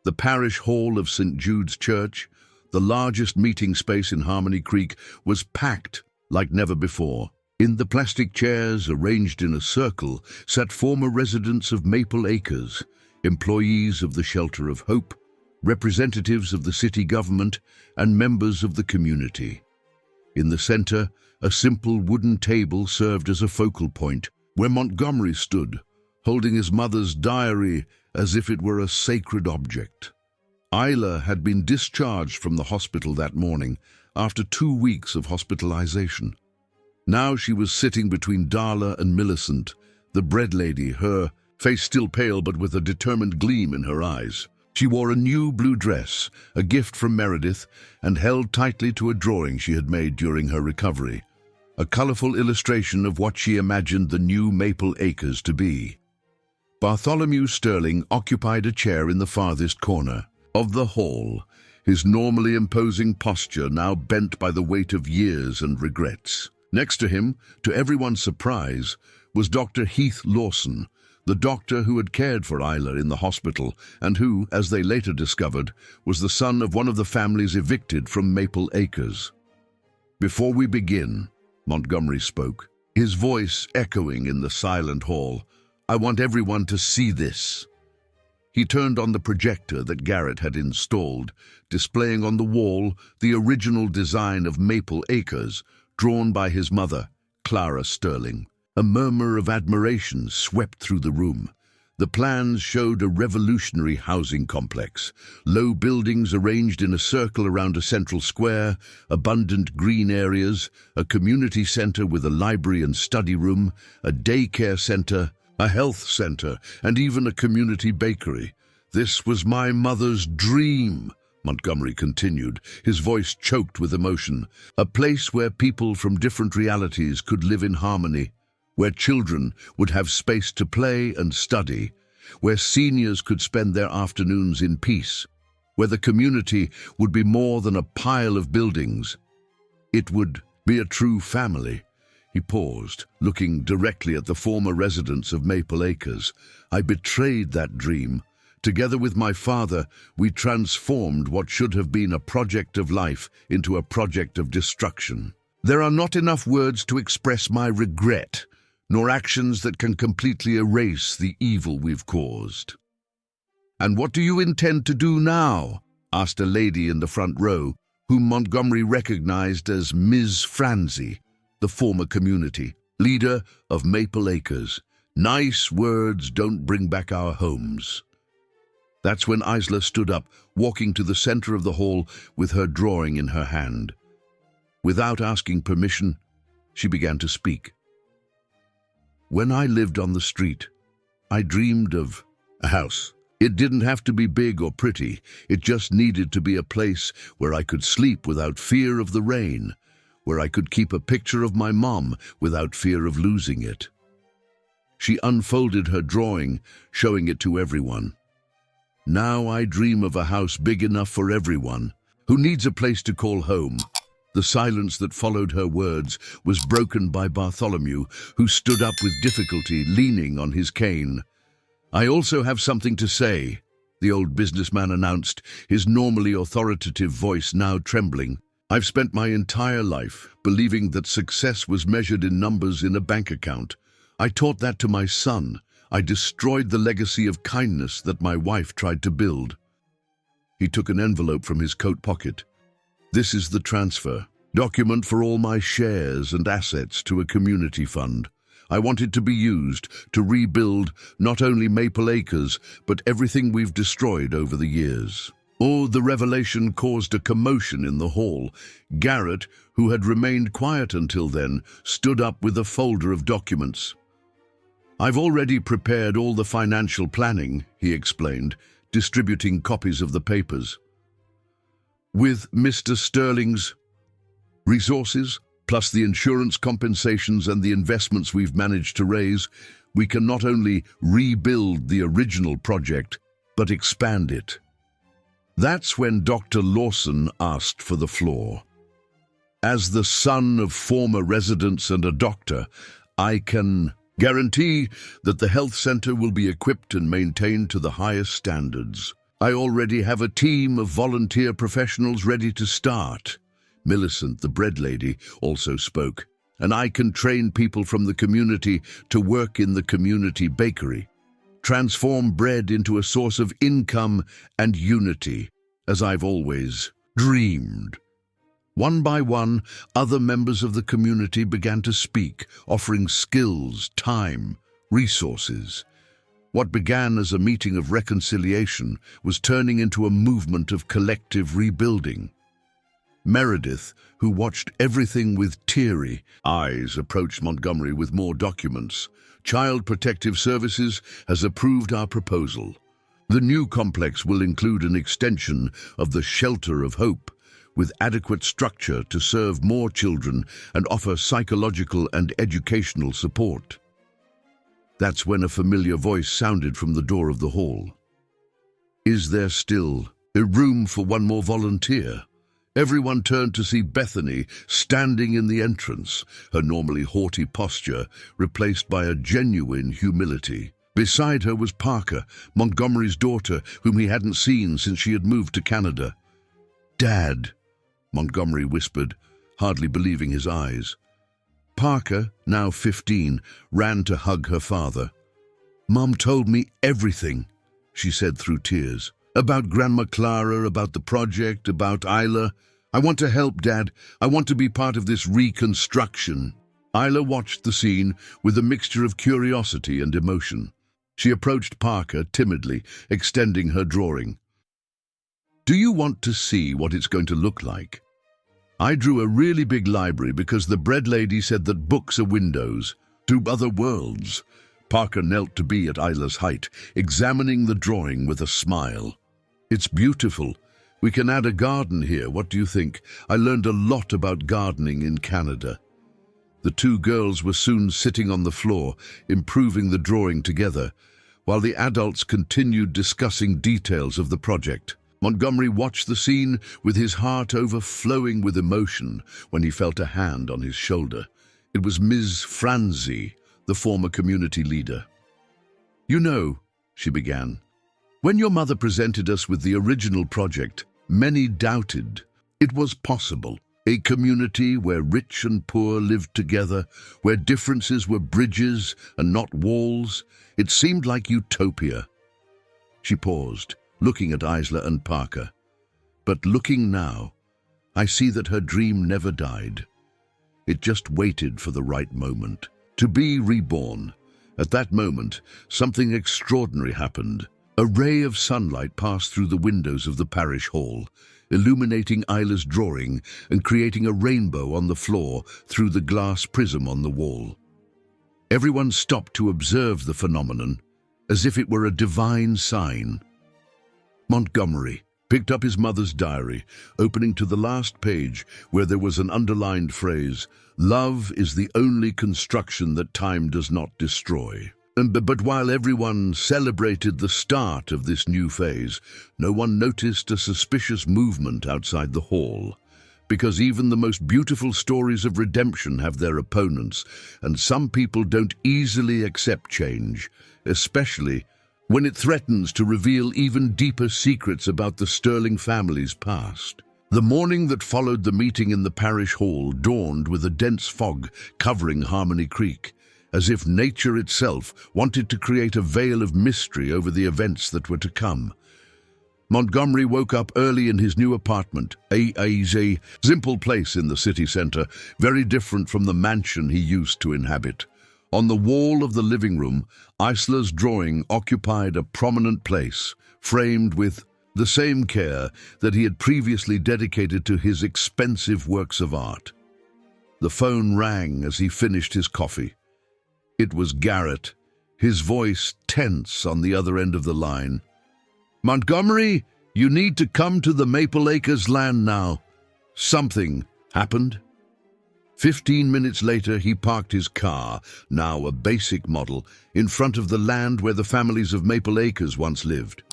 The parish hall of St. Jude's Church, the largest meeting space in Harmony Creek, was packed like never before. In the plastic chairs arranged in a circle sat former residents of Maple Acres, employees of the Shelter of Hope, representatives of the city government, and members of the community. In the center, a simple wooden table served as a focal point, where Montgomery stood, holding his mother's diary as if it were a sacred object. Isla had been discharged from the hospital that morning after 2 weeks of hospitalization. Now she was sitting between Darla and Millicent, the bread lady, her face still pale but with a determined gleam in her eyes. She wore a new blue dress, a gift from Meredith, and held tightly to a drawing she had made during her recovery, a colorful illustration of what she imagined the new Maple Acres to be. Bartholomew Sterling occupied a chair in the farthest corner of the hall, his normally imposing posture now bent by the weight of years and regrets. Next to him, to everyone's surprise, was Dr. Heath Lawson, the doctor who had cared for Isla in the hospital and who, as they later discovered, was the son of one of the families evicted from Maple Acres. Before we begin, Montgomery spoke, his voice echoing in the silent hall, I want everyone to see this. He turned on the projector that Garrett had installed, displaying on the wall the original design of Maple Acres, drawn by his mother, Clara Sterling. A murmur of admiration swept through the room. The plans showed a revolutionary housing complex, low buildings arranged in a circle around a central square, abundant green areas, a community center with a library and study room, a daycare center, a health center, and even a community bakery. This was my mother's dream, Montgomery continued, his voice choked with emotion. A place where people from different realities could live in harmony, where children would have space to play and study, where seniors could spend their afternoons in peace, where the community would be more than a pile of buildings. It would be a true family. He paused, looking directly at the former residents of Maple Acres. I betrayed that dream. Together with my father, we transformed what should have been a project of life into a project of destruction. There are not enough words to express my regret, nor actions that can completely erase the evil we've caused. And what do you intend to do now? Asked a lady in the front row, whom Montgomery recognized as Ms. Franzi, the former community leader of Maple Acres. Nice words don't bring back our homes. That's when Isla stood up, walking to the center of the hall with her drawing in her hand. Without asking permission, she began to speak. When I lived on the street, I dreamed of a house. It didn't have to be big or pretty. It just needed to be a place where I could sleep without fear of the rain, where I could keep a picture of my mom without fear of losing it. She unfolded her drawing, showing it to everyone. Now I dream of a house big enough for everyone, who needs a place to call home. The silence that followed her words was broken by Bartholomew, who stood up with difficulty, leaning on his cane. I also have something to say, the old businessman announced, his normally authoritative voice now trembling. I've spent my entire life believing that success was measured in numbers in a bank account. I taught that to my son. I destroyed the legacy of kindness that my wife tried to build. He took an envelope from his coat pocket. This is the transfer document for all my shares and assets to a community fund. I want it to be used to rebuild not only Maple Acres, but everything we've destroyed over the years. Oh, the revelation caused a commotion in the hall. Garrett, who had remained quiet until then, stood up with a folder of documents. I've already prepared all the financial planning, he explained, distributing copies of the papers. With Mr. Sterling's resources, plus the insurance compensations and the investments we've managed to raise, we can not only rebuild the original project, but expand it. That's when Dr. Lawson asked for the floor. As the son of former residents and a doctor, I can guarantee that the health center will be equipped and maintained to the highest standards. I already have a team of volunteer professionals ready to start. Millicent, the bread lady, also spoke. And I can train people from the community to work in the community bakery. Transform bread into a source of income and unity, as I've always dreamed. One by one, other members of the community began to speak, offering skills, time, resources. What began as a meeting of reconciliation was turning into a movement of collective rebuilding. Meredith, who watched everything with teary eyes, approached Montgomery with more documents. Child Protective Services has approved our proposal. The new complex will include an extension of the Shelter of Hope, with adequate structure to serve more children and offer psychological and educational support. That's when a familiar voice sounded from the door of the hall. Is there still a room for one more volunteer? Everyone turned to see Bethany standing in the entrance, her normally haughty posture replaced by a genuine humility. Beside her was Parker, Montgomery's daughter, whom he hadn't seen since she had moved to Canada. "Dad," Montgomery whispered, hardly believing his eyes. Parker, now 15, ran to hug her father. "Mom told me everything," she said through tears. "About Grandma Clara, about the project, about Isla. I want to help, Dad. I want to be part of this reconstruction." Isla watched the scene with a mixture of curiosity and emotion. She approached Parker timidly, extending her drawing. "Do you want to see what it's going to look like? I drew a really big library because the bread lady said that books are windows to other worlds." Parker knelt to be at Isla's height, examining the drawing with a smile. "It's beautiful. We can add a garden here. What do you think? I learned a lot about gardening in Canada." The two girls were soon sitting on the floor, improving the drawing together, while the adults continued discussing details of the project. Montgomery watched the scene with his heart overflowing with emotion when he felt a hand on his shoulder. It was Ms. Franzi, the former community leader. "You know," she began, "when your mother presented us with the original project, many doubted it was possible. A community where rich and poor lived together, where differences were bridges and not walls. It seemed like utopia." She paused, looking at Isla and Parker. "But looking now, I see that her dream never died. It just waited for the right moment to be reborn. At that moment, something extraordinary happened. A ray of sunlight passed through the windows of the parish hall, illuminating Isla's drawing and creating a rainbow on the floor through the glass prism on the wall. Everyone stopped to observe the phenomenon, as if it were a divine sign. Montgomery picked up his mother's diary, opening to the last page where there was an underlined phrase, "Love is the only construction that time does not destroy." But while everyone celebrated the start of this new phase, no one noticed a suspicious movement outside the hall. Because even the most beautiful stories of redemption have their opponents, and some people don't easily accept change, especially when it threatens to reveal even deeper secrets about the Sterling family's past. The morning that followed the meeting in the parish hall dawned with a dense fog covering Harmony Creek, as if nature itself wanted to create a veil of mystery over the events that were to come. Montgomery woke up early in his new apartment, a simple place in the city center, very different from the mansion he used to inhabit. On the wall of the living room, Isla's drawing occupied a prominent place, framed with the same care that he had previously dedicated to his expensive works of art. The phone rang as he finished his coffee. It was Garrett, his voice tense on the other end of the line. "Montgomery, you need to come to the Maple Acres land now. Something happened." 15 minutes later, he parked his car, now a basic model, in front of the land where the families of Maple Acres once lived.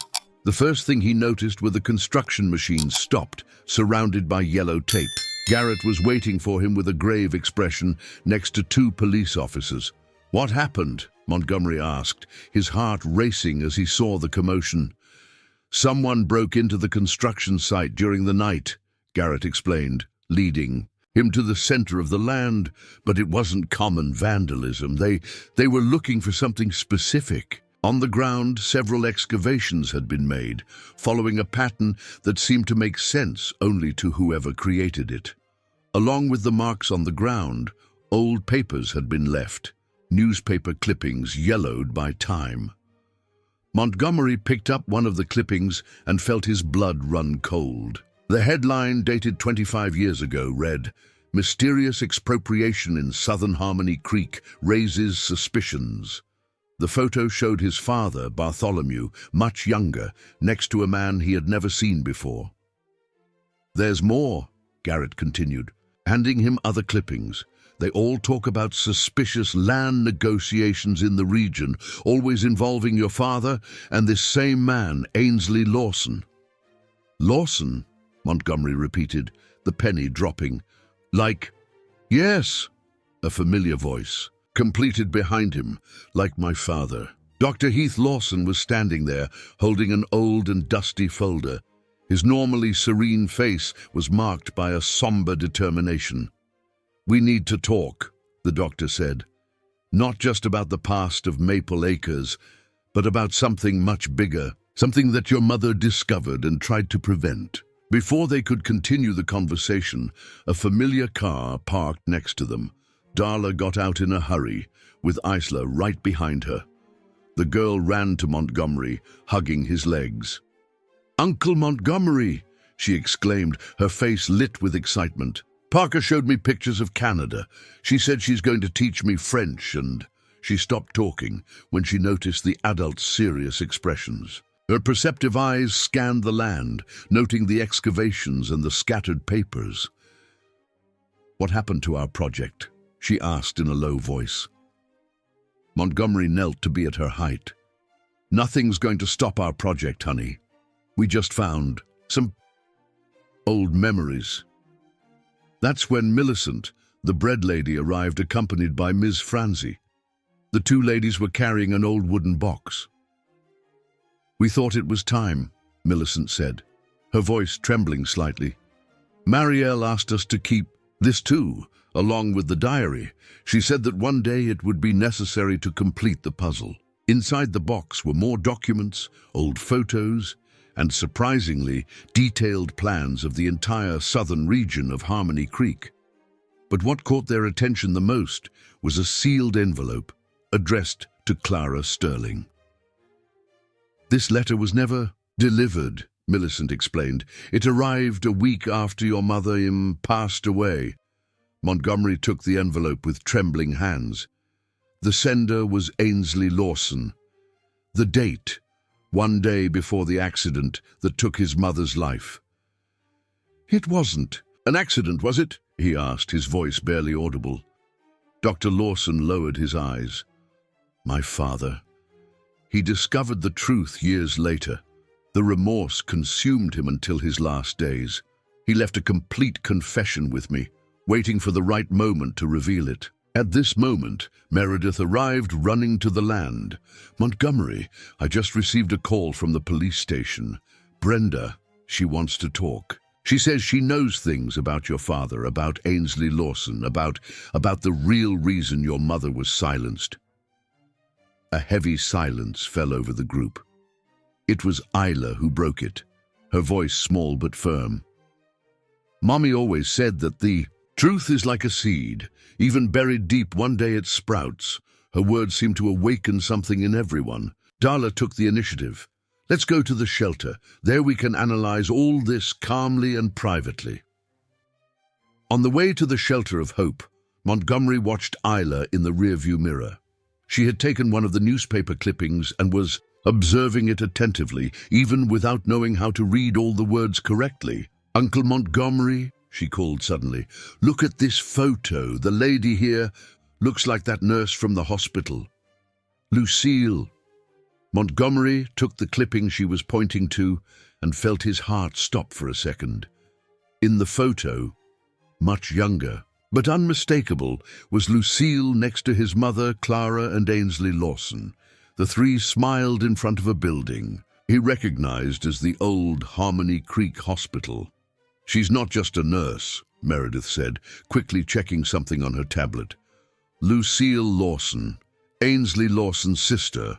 The first thing he noticed were the construction machines stopped, surrounded by yellow tape. Garrett was waiting for him with a grave expression next to 2 police officers. "What happened?" Montgomery asked, his heart racing as he saw the commotion. "Someone broke into the construction site during the night," Garrett explained, leading him to the center of the land. "But it wasn't common vandalism. They were looking for something specific." On the ground, several excavations had been made, following a pattern that seemed to make sense only to whoever created it. Along with the marks on the ground, old papers had been left, newspaper clippings yellowed by time. Montgomery picked up one of the clippings and felt his blood run cold. The headline, dated 25 years ago, read, "Mysterious expropriation in Southern Harmony Creek raises suspicions." The photo showed his father, Bartholomew, much younger, next to a man he had never seen before. "There's more," Garrett continued, handing him other clippings. "They all talk about suspicious land negotiations in the region, always involving your father and this same man, Ainsley Lawson." "Lawson?" Montgomery repeated, the penny dropping. "Like, yes," a familiar voice completed behind him, "like my father." Dr. Heath Lawson was standing there, holding an old and dusty folder. His normally serene face was marked by a somber determination. "We need to talk," the doctor said. "Not just about the past of Maple Acres, but about something much bigger, something that your mother discovered and tried to prevent." Before they could continue the conversation, a familiar car parked next to them. Darla got out in a hurry, with Isla right behind her. The girl ran to Montgomery, hugging his legs. "Uncle Montgomery!" she exclaimed, her face lit with excitement. "Parker showed me pictures of Canada. She said she's going to teach me French," and she stopped talking when she noticed the adult's serious expressions. Her perceptive eyes scanned the land, noting the excavations and the scattered papers. "What happened to our project?" she asked in a low voice. Montgomery knelt to be at her height. "Nothing's going to stop our project, honey. We just found some old memories." That's when Millicent, the bread lady, arrived accompanied by Ms. Franzi. The 2 ladies were carrying an old wooden box. "We thought it was time," Millicent said, her voice trembling slightly. "Marielle asked us to keep this too, along with the diary. She said that one day it would be necessary to complete the puzzle." Inside the box were more documents, old photos, and surprisingly detailed plans of the entire southern region of Harmony Creek. But what caught their attention the most was a sealed envelope addressed to Clara Sterling. "This letter was never delivered," Millicent explained. "It arrived a week after your mother passed away." Montgomery took the envelope with trembling hands. The sender was Ainsley Lawson. The date, one day before the accident that took his mother's life. "It wasn't an accident, was it?" he asked, his voice barely audible. Dr. Lawson lowered his eyes. "My father." He discovered the truth years later. The remorse consumed him until his last days. He left a complete confession with me, waiting for the right moment to reveal it. At this moment, Meredith arrived running to the land. "Montgomery, I just received a call from the police station. Brenda, she wants to talk. She says she knows things about your father, about Ainsley Lawson, about the real reason your mother was silenced." A heavy silence fell over the group. It was Isla who broke it, her voice small but firm. "Mommy always said that the truth is like a seed. Even buried deep, one day it sprouts." Her words seemed to awaken something in everyone. Darla took the initiative. "Let's go to the shelter. There we can analyze all this calmly and privately." On the way to the shelter of hope, Montgomery watched Isla in the rearview mirror. She had taken one of the newspaper clippings and was observing it attentively, even without knowing how to read all the words correctly. "Uncle Montgomery," she called suddenly, "look at this photo. The lady here looks like that nurse from the hospital. Lucille." Montgomery took the clipping she was pointing to and felt his heart stop for a second. In the photo, much younger, but unmistakable, was Lucille next to his mother, Clara, and Ainsley Lawson. The three smiled in front of a building he recognized as the old Harmony Creek Hospital. "She's not just a nurse," Meredith said, quickly checking something on her tablet. "Lucille Lawson, Ainsley Lawson's sister,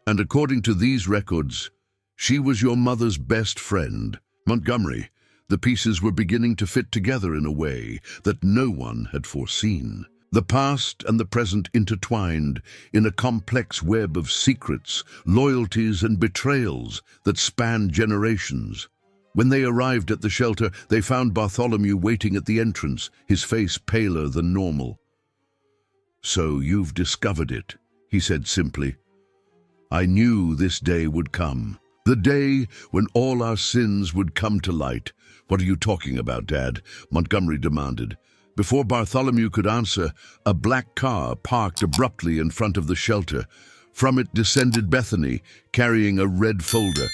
and according to these records, she was your mother's best friend." Montgomery, the pieces were beginning to fit together in a way that no one had foreseen. The past and the present intertwined in a complex web of secrets, loyalties, and betrayals that spanned generations. When they arrived at the shelter, they found Bartholomew waiting at the entrance, his face paler than normal. "So you've discovered it," he said simply. "I knew this day would come. The day when all our sins would come to light." "What are you talking about, Dad?" Montgomery demanded. Before Bartholomew could answer, a black car parked abruptly in front of the shelter. From it descended Bethany, carrying a red folder.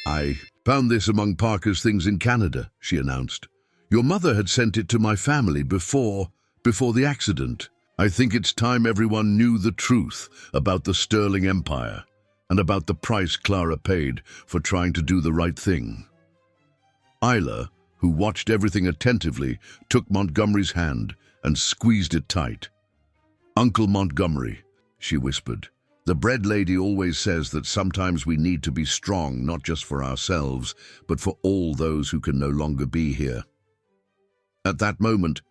"I found this among Parker's things in Canada," she announced. "Your mother had sent it to my family before the accident. I think it's time everyone knew the truth about the Sterling Empire and about the price Clara paid for trying to do the right thing." Isla, who watched everything attentively, took Montgomery's hand and squeezed it tight. "Uncle Montgomery," she whispered, "the bread lady always says that sometimes we need to be strong, not just for ourselves, but for all those who can no longer be here." At that moment,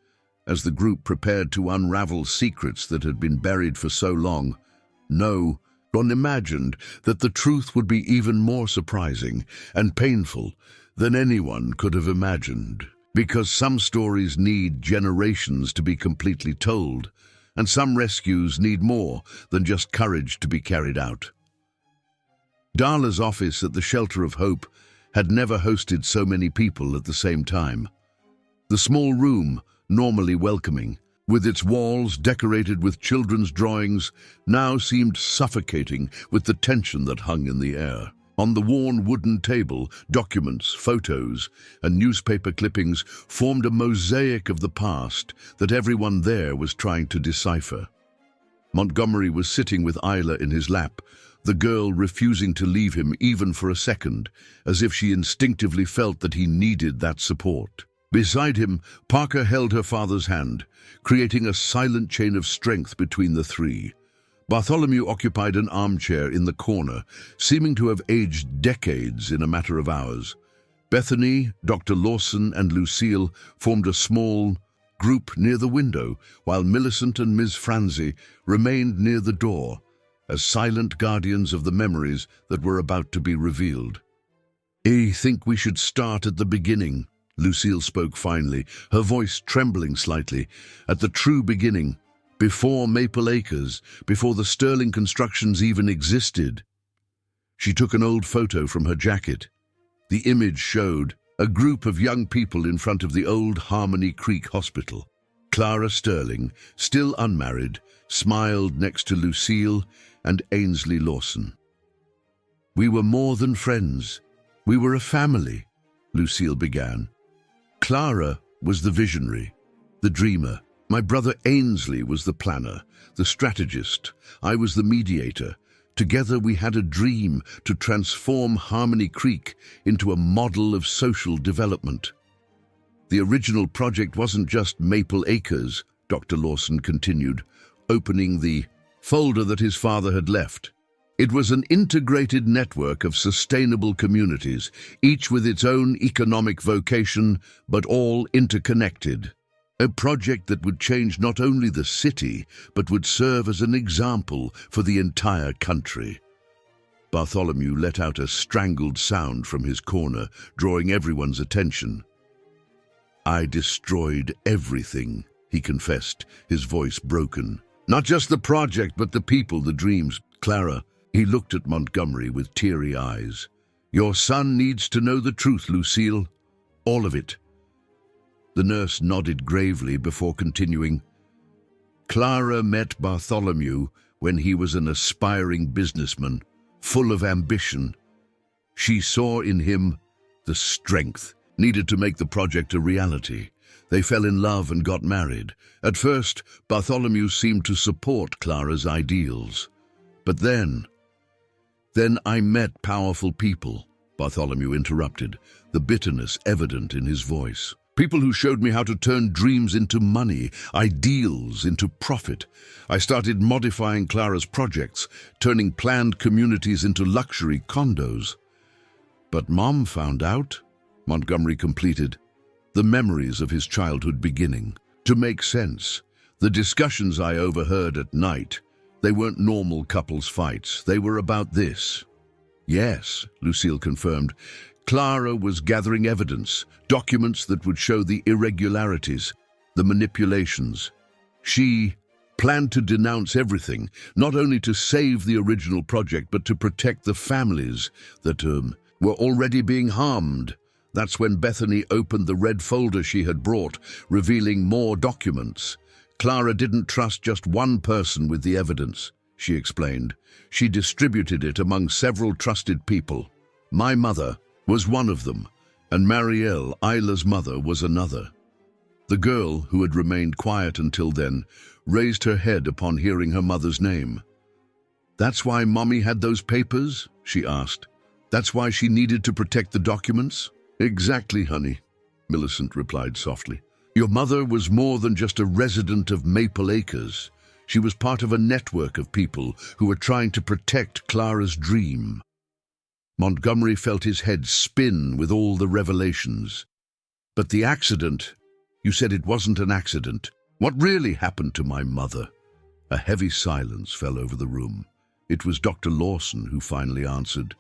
as the group prepared to unravel secrets that had been buried for so long, no one imagined that the truth would be even more surprising and painful than anyone could have imagined. Because some stories need generations to be completely told, and some rescues need more than just courage to be carried out. Darla's office at the Shelter of Hope had never hosted so many people at the same time. The small room, normally welcoming, with its walls decorated with children's drawings, now seemed suffocating with the tension that hung in the air. On the worn wooden table, documents, photos, and newspaper clippings formed a mosaic of the past that everyone there was trying to decipher. Montgomery was sitting with Isla in his lap, the girl refusing to leave him even for a second, as if she instinctively felt that he needed that support. Beside him, Parker held her father's hand, creating a silent chain of strength between the three. Bartholomew occupied an armchair in the corner, seeming to have aged decades in a matter of hours. Bethany, Dr. Lawson, and Lucille formed a small group near the window, while Millicent and Ms. Franzi remained near the door, as silent guardians of the memories that were about to be revealed. "I think we should start at the beginning," Lucille spoke finally, her voice trembling slightly. "At the true beginning, before Maple Acres, before the Sterling constructions even existed." She took an old photo from her jacket. The image showed a group of young people in front of the old Harmony Creek Hospital. Clara Sterling, still unmarried, smiled next to Lucille and Ainsley Lawson. "We were more than friends. We were a family," Lucille began. Clara was the visionary, the dreamer. My brother Ainsley was the planner, the strategist. I was the mediator. Together we had a dream to transform Harmony Creek into a model of social development. "The original project wasn't just Maple Acres," Dr. Lawson continued, opening the folder that his father had left. "It was an integrated network of sustainable communities, each with its own economic vocation, but all interconnected. A project that would change not only the city, but would serve as an example for the entire country." Bartholomew let out a strangled sound from his corner, drawing everyone's attention. "I destroyed everything," he confessed, his voice broken. "Not just the project, but the people, the dreams. Clara," he looked at Montgomery with teary eyes. "Your son needs to know the truth, Lucille. All of it." The nurse nodded gravely before continuing. "Clara met Bartholomew when he was an aspiring businessman, full of ambition. She saw in him the strength needed to make the project a reality. They fell in love and got married. At first, Bartholomew seemed to support Clara's ideals. But then I met powerful people," Bartholomew interrupted, the bitterness evident in his voice. "People who showed me how to turn dreams into money, ideals into profit. I started modifying Clara's projects, turning planned communities into luxury condos. But Mom found out," Montgomery completed, the memories of his childhood beginning. "To make sense, the discussions I overheard at night, they weren't normal couples fights. They were about this." "Yes," Lucille confirmed. "Clara was gathering evidence, documents that would show the irregularities, the manipulations. She planned to denounce everything, not only to save the original project, but to protect the families that were already being harmed. That's when Bethany opened the red folder she had brought, revealing more documents. Clara didn't trust just one person with the evidence," she explained. "She distributed it among several trusted people. My mother was one of them, and Marielle, Isla's mother, was another." The girl, who had remained quiet until then, raised her head upon hearing her mother's name. "That's why Mommy had those papers?" she asked. "That's why she needed to protect the documents?" "Exactly, honey," Millicent replied softly. "Your mother was more than just a resident of Maple Acres. She was part of a network of people who were trying to protect Clara's dream." Montgomery felt his head spin with all the revelations. "But the accident, you said it wasn't an accident. What really happened to my mother?" A heavy silence fell over the room. It was Dr. Lawson who finally answered.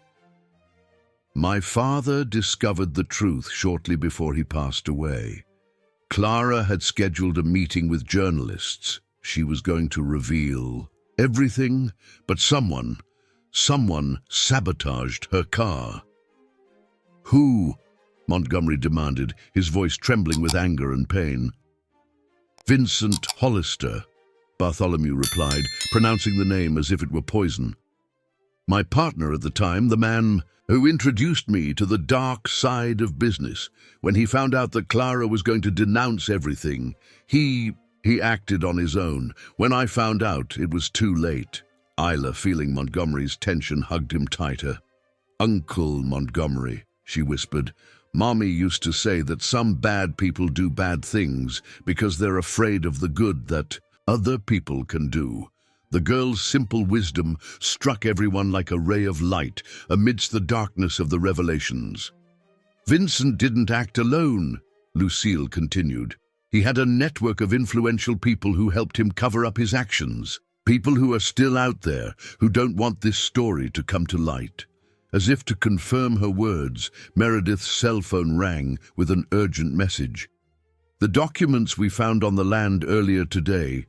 "My father discovered the truth shortly before he passed away. Clara had scheduled a meeting with journalists. She was going to reveal everything, but someone sabotaged her car." "Who?" Montgomery demanded, his voice trembling with anger and pain. "Vincent Hollister," Bartholomew replied, pronouncing the name as if it were poison. "My partner at the time, the man who introduced me to the dark side of business. When he found out that Clara was going to denounce everything, he acted on his own. When I found out, it was too late." Isla, feeling Montgomery's tension, hugged him tighter. "Uncle Montgomery," she whispered, "Mommy used to say that some bad people do bad things because they're afraid of the good that other people can do." The girl's simple wisdom struck everyone like a ray of light amidst the darkness of the revelations. "Vincent didn't act alone," Lucille continued. "He had a network of influential people who helped him cover up his actions. People who are still out there, who don't want this story to come to light. As if to confirm her words, Meredith's cell phone rang with an urgent message. The documents we found on the land earlier today,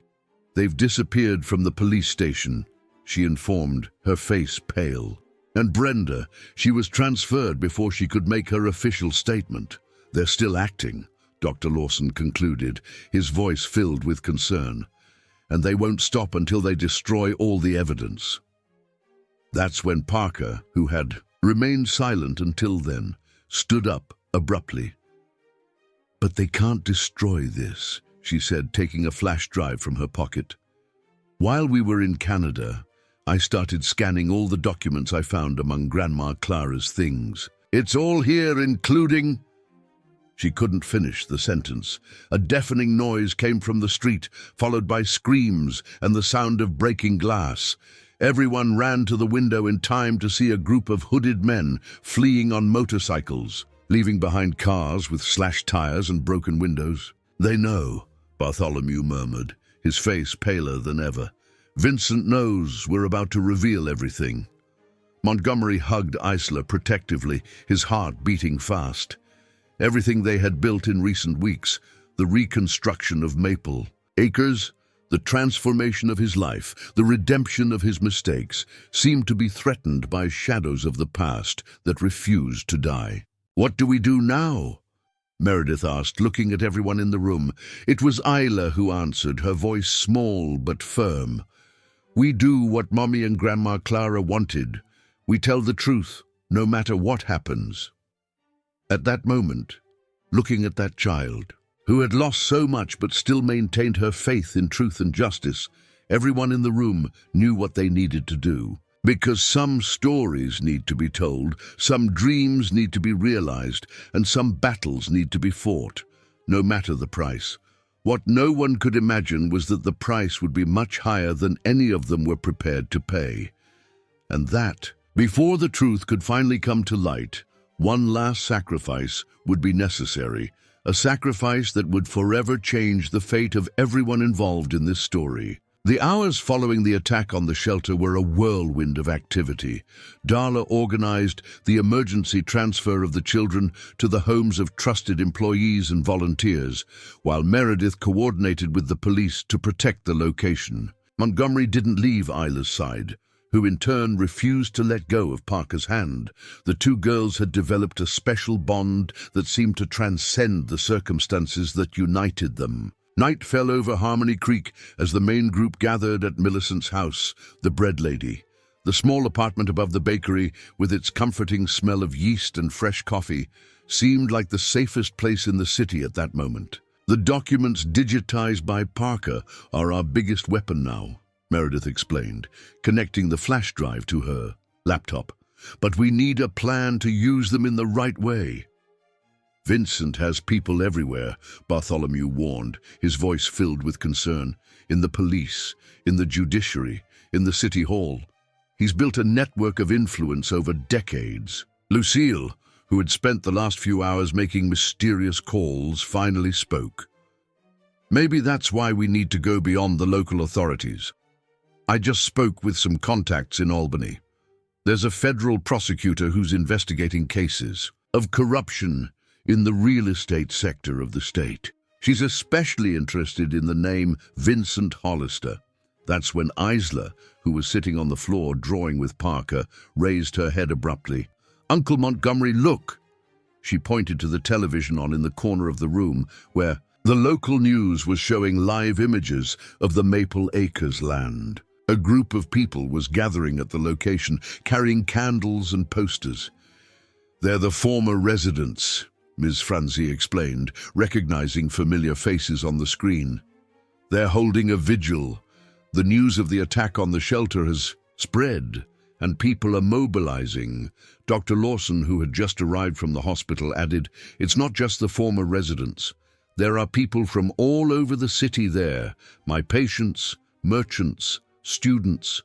they've disappeared from the police station, she informed, her face pale. And Brenda, she was transferred before she could make her official statement. They're still acting, Dr. Lawson concluded, his voice filled with concern. And they won't stop until they destroy all the evidence. That's when Parker, who had remained silent until then, stood up abruptly. But they can't destroy this, she said, taking a flash drive from her pocket. While we were in Canada, I started scanning all the documents I found among Grandma Clara's things. It's all here, including... She couldn't finish the sentence. A deafening noise came from the street, followed by screams and the sound of breaking glass. Everyone ran to the window in time to see a group of hooded men fleeing on motorcycles, leaving behind cars with slashed tires and broken windows. They know, Bartholomew murmured, his face paler than ever. Vincent knows we're about to reveal everything. Montgomery hugged Isla protectively, his heart beating fast. Everything they had built in recent weeks, the reconstruction of Maple Acres, the transformation of his life, the redemption of his mistakes, seemed to be threatened by shadows of the past that refused to die. What do we do now? Meredith asked, looking at everyone in the room. It was Isla who answered, her voice small but firm. We do what Mommy and Grandma Clara wanted. We tell the truth, no matter what happens. At that moment, looking at that child, who had lost so much but still maintained her faith in truth and justice, everyone in the room knew what they needed to do. Because some stories need to be told, some dreams need to be realized, and some battles need to be fought, no matter the price. What no one could imagine was that the price would be much higher than any of them were prepared to pay. And that, before the truth could finally come to light, one last sacrifice would be necessary, a sacrifice that would forever change the fate of everyone involved in this story. The hours following the attack on the shelter were a whirlwind of activity. Darla organized the emergency transfer of the children to the homes of trusted employees and volunteers, while Meredith coordinated with the police to protect the location. Montgomery didn't leave Isla's side, who in turn refused to let go of Parker's hand. The two girls had developed a special bond that seemed to transcend the circumstances that united them. Night fell over Harmony Creek as the main group gathered at Millicent's house, the bread lady. The small apartment above the bakery, with its comforting smell of yeast and fresh coffee, seemed like the safest place in the city at that moment. The documents digitized by Parker are our biggest weapon now, Meredith explained, connecting the flash drive to her laptop. But we need a plan to use them in the right way. Vincent has people everywhere, Bartholomew warned, his voice filled with concern. In the police, in the judiciary, in the city hall. He's built a network of influence over decades. Lucille, who had spent the last few hours making mysterious calls, finally spoke. Maybe that's why we need to go beyond the local authorities. I just spoke with some contacts in Albany. There's a federal prosecutor who's investigating cases of corruption in the real estate sector of the state. She's especially interested in the name Vincent Hollister. That's when Isla, who was sitting on the floor drawing with Parker, raised her head abruptly. Uncle Montgomery, look! She pointed to the television on in the corner of the room, where the local news was showing live images of the Maple Acres land. A group of people was gathering at the location, carrying candles and posters. They're the former residents, Ms. Franzi explained, recognizing familiar faces on the screen. They're holding a vigil. The news of the attack on the shelter has spread, and people are mobilizing. Dr. Lawson, who had just arrived from the hospital, added, it's not just the former residents. There are people from all over the city there, my patients, merchants, students.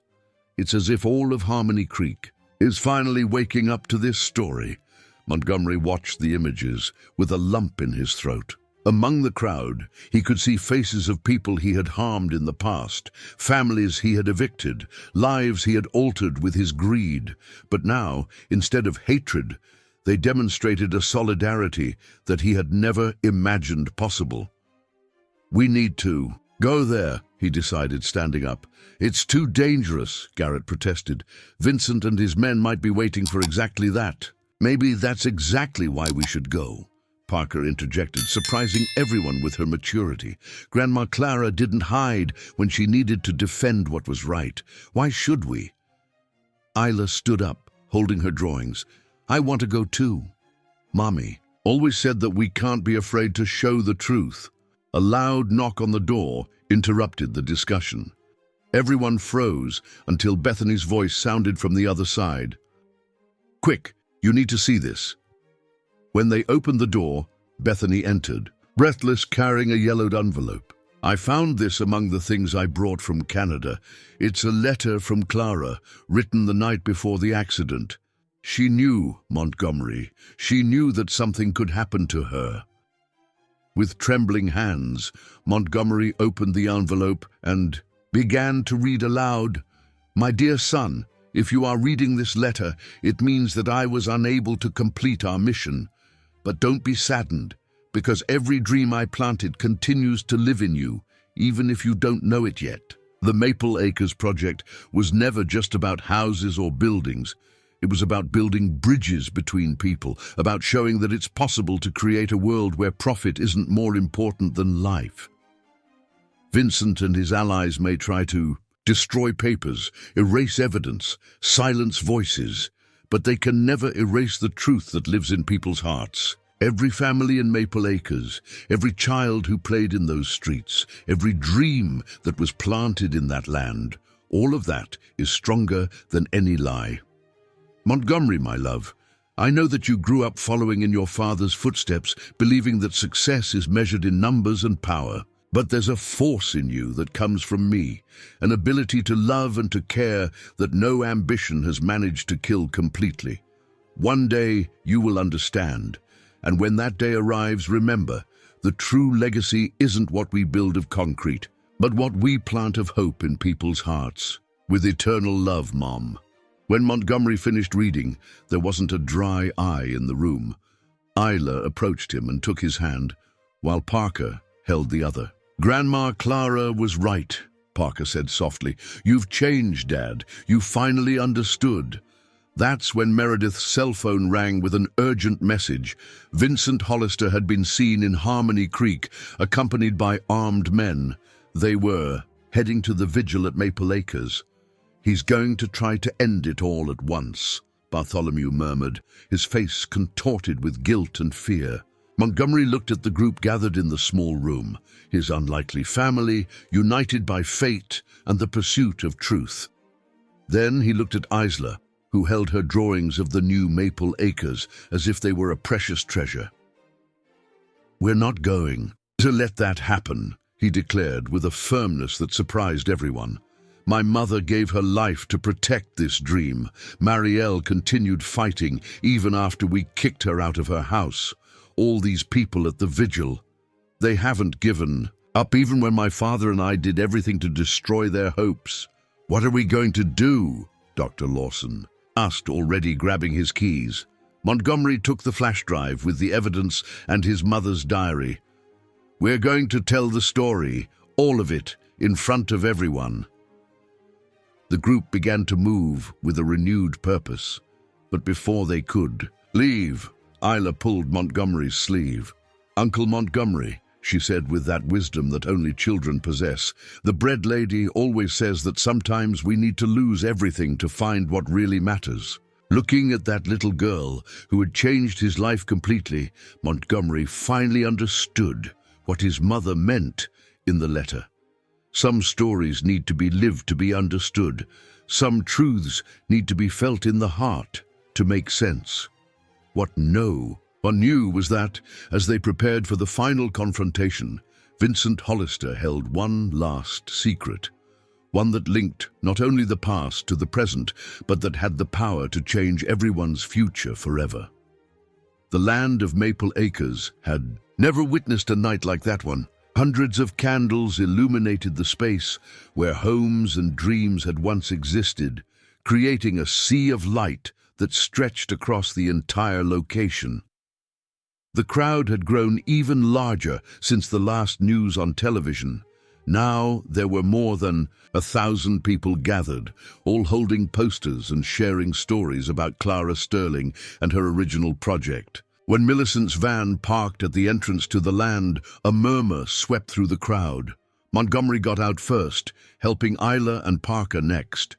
It's as if all of Harmony Creek is finally waking up to this story. Montgomery watched the images with a lump in his throat. Among the crowd, he could see faces of people he had harmed in the past, families he had evicted, lives he had altered with his greed. But now, instead of hatred, they demonstrated a solidarity that he had never imagined possible. "We need to go there," he decided, standing up. "It's too dangerous," Garrett protested. "Vincent and his men might be waiting for exactly that." "Maybe that's exactly why we should go," Parker interjected, surprising everyone with her maturity. Grandma Clara didn't hide when she needed to defend what was right. Why should we? Isla stood up, holding her drawings. "I want to go too." "Mommy always said that we can't be afraid to show the truth." A loud knock on the door interrupted the discussion. Everyone froze until Bethany's voice sounded from the other side. "Quick, you need to see this." When they opened the door, Bethany entered, breathless, carrying a yellowed envelope. "I found this among the things I brought from Canada. It's a letter from Clara, written the night before the accident. She knew, Montgomery. She knew that something could happen to her." With trembling hands, Montgomery opened the envelope and began to read aloud. "My dear son, if you are reading this letter, it means that I was unable to complete our mission. But don't be saddened, because every dream I planted continues to live in you, even if you don't know it yet. The Maple Acres project was never just about houses or buildings. It was about building bridges between people, about showing that it's possible to create a world where profit isn't more important than life. Vincent and his allies may try to destroy papers, erase evidence, silence voices, but they can never erase the truth that lives in people's hearts. Every family in Maple Acres, every child who played in those streets, every dream that was planted in that land, all of that is stronger than any lie. Montgomery, my love, I know that you grew up following in your father's footsteps, believing that success is measured in numbers and power. But there's a force in you that comes from me, an ability to love and to care that no ambition has managed to kill completely. One day you will understand, and when that day arrives, remember, the true legacy isn't what we build of concrete, but what we plant of hope in people's hearts. With eternal love, Mom." When Montgomery finished reading, there wasn't a dry eye in the room. Isla approached him and took his hand, while Parker held the other. "Grandma Clara was right," Parker said softly. "You've changed, Dad. You finally understood." That's when Meredith's cell phone rang with an urgent message. Vincent Hollister had been seen in Harmony Creek, accompanied by armed men. They were heading to the vigil at Maple Acres. "He's going to try to end it all at once," Bartholomew murmured, his face contorted with guilt and fear. Montgomery looked at the group gathered in the small room, his unlikely family, united by fate and the pursuit of truth. Then he looked at Isla, who held her drawings of the new Maple Acres as if they were a precious treasure. "We're not going to let that happen," he declared with a firmness that surprised everyone. "My mother gave her life to protect this dream. Marielle continued fighting even after we kicked her out of her house. All these people at the vigil, they haven't given up even when my father and I did everything to destroy their hopes." "What are we going to do?" Dr. Lawson asked, already grabbing his keys. Montgomery took the flash drive with the evidence and his mother's diary. "We're going to tell the story, all of it, in front of everyone." The group began to move with a renewed purpose, but before they could leave, Isla pulled Montgomery's sleeve. "Uncle Montgomery," she said with that wisdom that only children possess, "the bread lady always says that sometimes we need to lose everything to find what really matters." Looking at that little girl who had changed his life completely, Montgomery finally understood what his mother meant in the letter. Some stories need to be lived to be understood. Some truths need to be felt in the heart to make sense. What one knew was that, as they prepared for the final confrontation, Vincent Hollister held one last secret, one that linked not only the past to the present, but that had the power to change everyone's future forever. The land of Maple Acres had never witnessed a night like that one. Hundreds of candles illuminated the space where homes and dreams had once existed, creating a sea of light that stretched across the entire location. The crowd had grown even larger since the last news on television. Now there were more than 1,000 people gathered, all holding posters and sharing stories about Clara Sterling and her original project. When Millicent's van parked at the entrance to the land, a murmur swept through the crowd. Montgomery got out first, helping Isla and Parker next.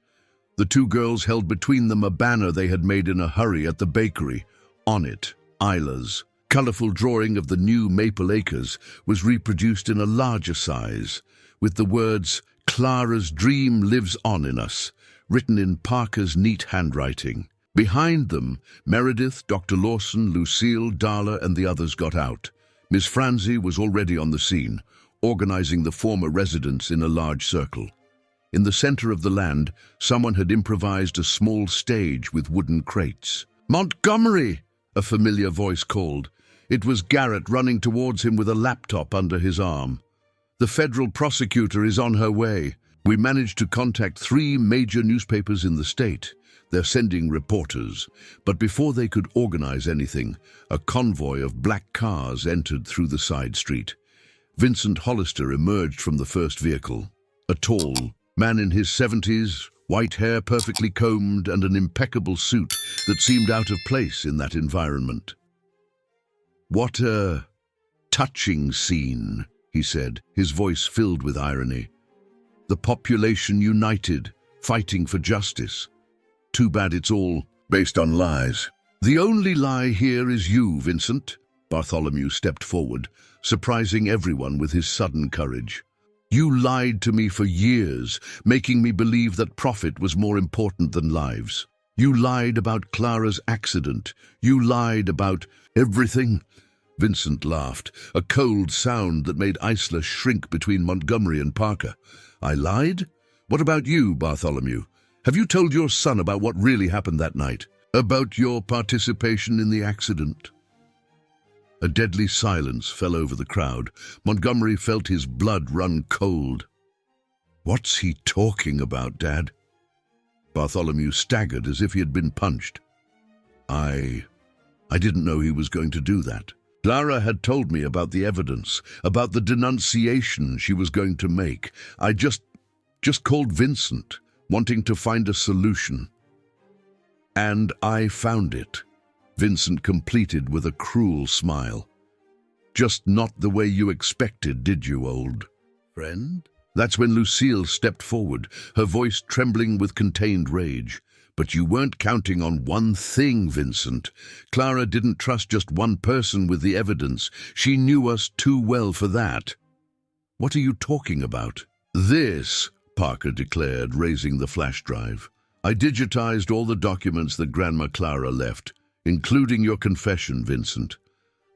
The two girls held between them a banner they had made in a hurry at the bakery. On it, Isla's colorful drawing of the new Maple Acres was reproduced in a larger size, with the words, "Clara's dream lives on in us," written in Parker's neat handwriting. Behind them, Meredith, Dr. Lawson, Lucille, Darla, and the others got out. Miss Franzi was already on the scene, organizing the former residents in a large circle. In the center of the land, someone had improvised a small stage with wooden crates. "Montgomery!" a familiar voice called. It was Garrett running towards him with a laptop under his arm. "The federal prosecutor is on her way. We managed to contact 3 major newspapers in the state. They're sending reporters." But before they could organize anything, a convoy of black cars entered through the side street. Vincent Hollister emerged from the first vehicle. A tall man in his 70s, white hair perfectly combed and an impeccable suit that seemed out of place in that environment. "What a touching scene," he said, his voice filled with irony. "The population united, fighting for justice. Too bad it's all based on lies." "The only lie here is you, Vincent." Bartholomew stepped forward, surprising everyone with his sudden courage. "You lied to me for years, making me believe that profit was more important than lives. You lied about Clara's accident. You lied about everything." Vincent laughed, a cold sound that made Isla shrink between Montgomery and Parker. "I lied? What about you, Bartholomew? Have you told your son about what really happened that night? About your participation in the accident?" A deadly silence fell over the crowd. Montgomery felt his blood run cold. "What's he talking about, Dad?" Bartholomew staggered as if he had been punched. I didn't know he was going to do that. Clara had told me about the evidence, about the denunciation she was going to make. I just called Vincent, wanting to find a solution. And I found it," Vincent completed with a cruel smile. "Just not the way you expected, did you, old friend?" That's when Lucille stepped forward, her voice trembling with contained rage. "But you weren't counting on one thing, Vincent. Clara didn't trust just one person with the evidence. She knew us too well for that." "What are you talking about?" "This," Parker declared, raising the flash drive. "I digitized all the documents that Grandma Clara left, including your confession, Vincent.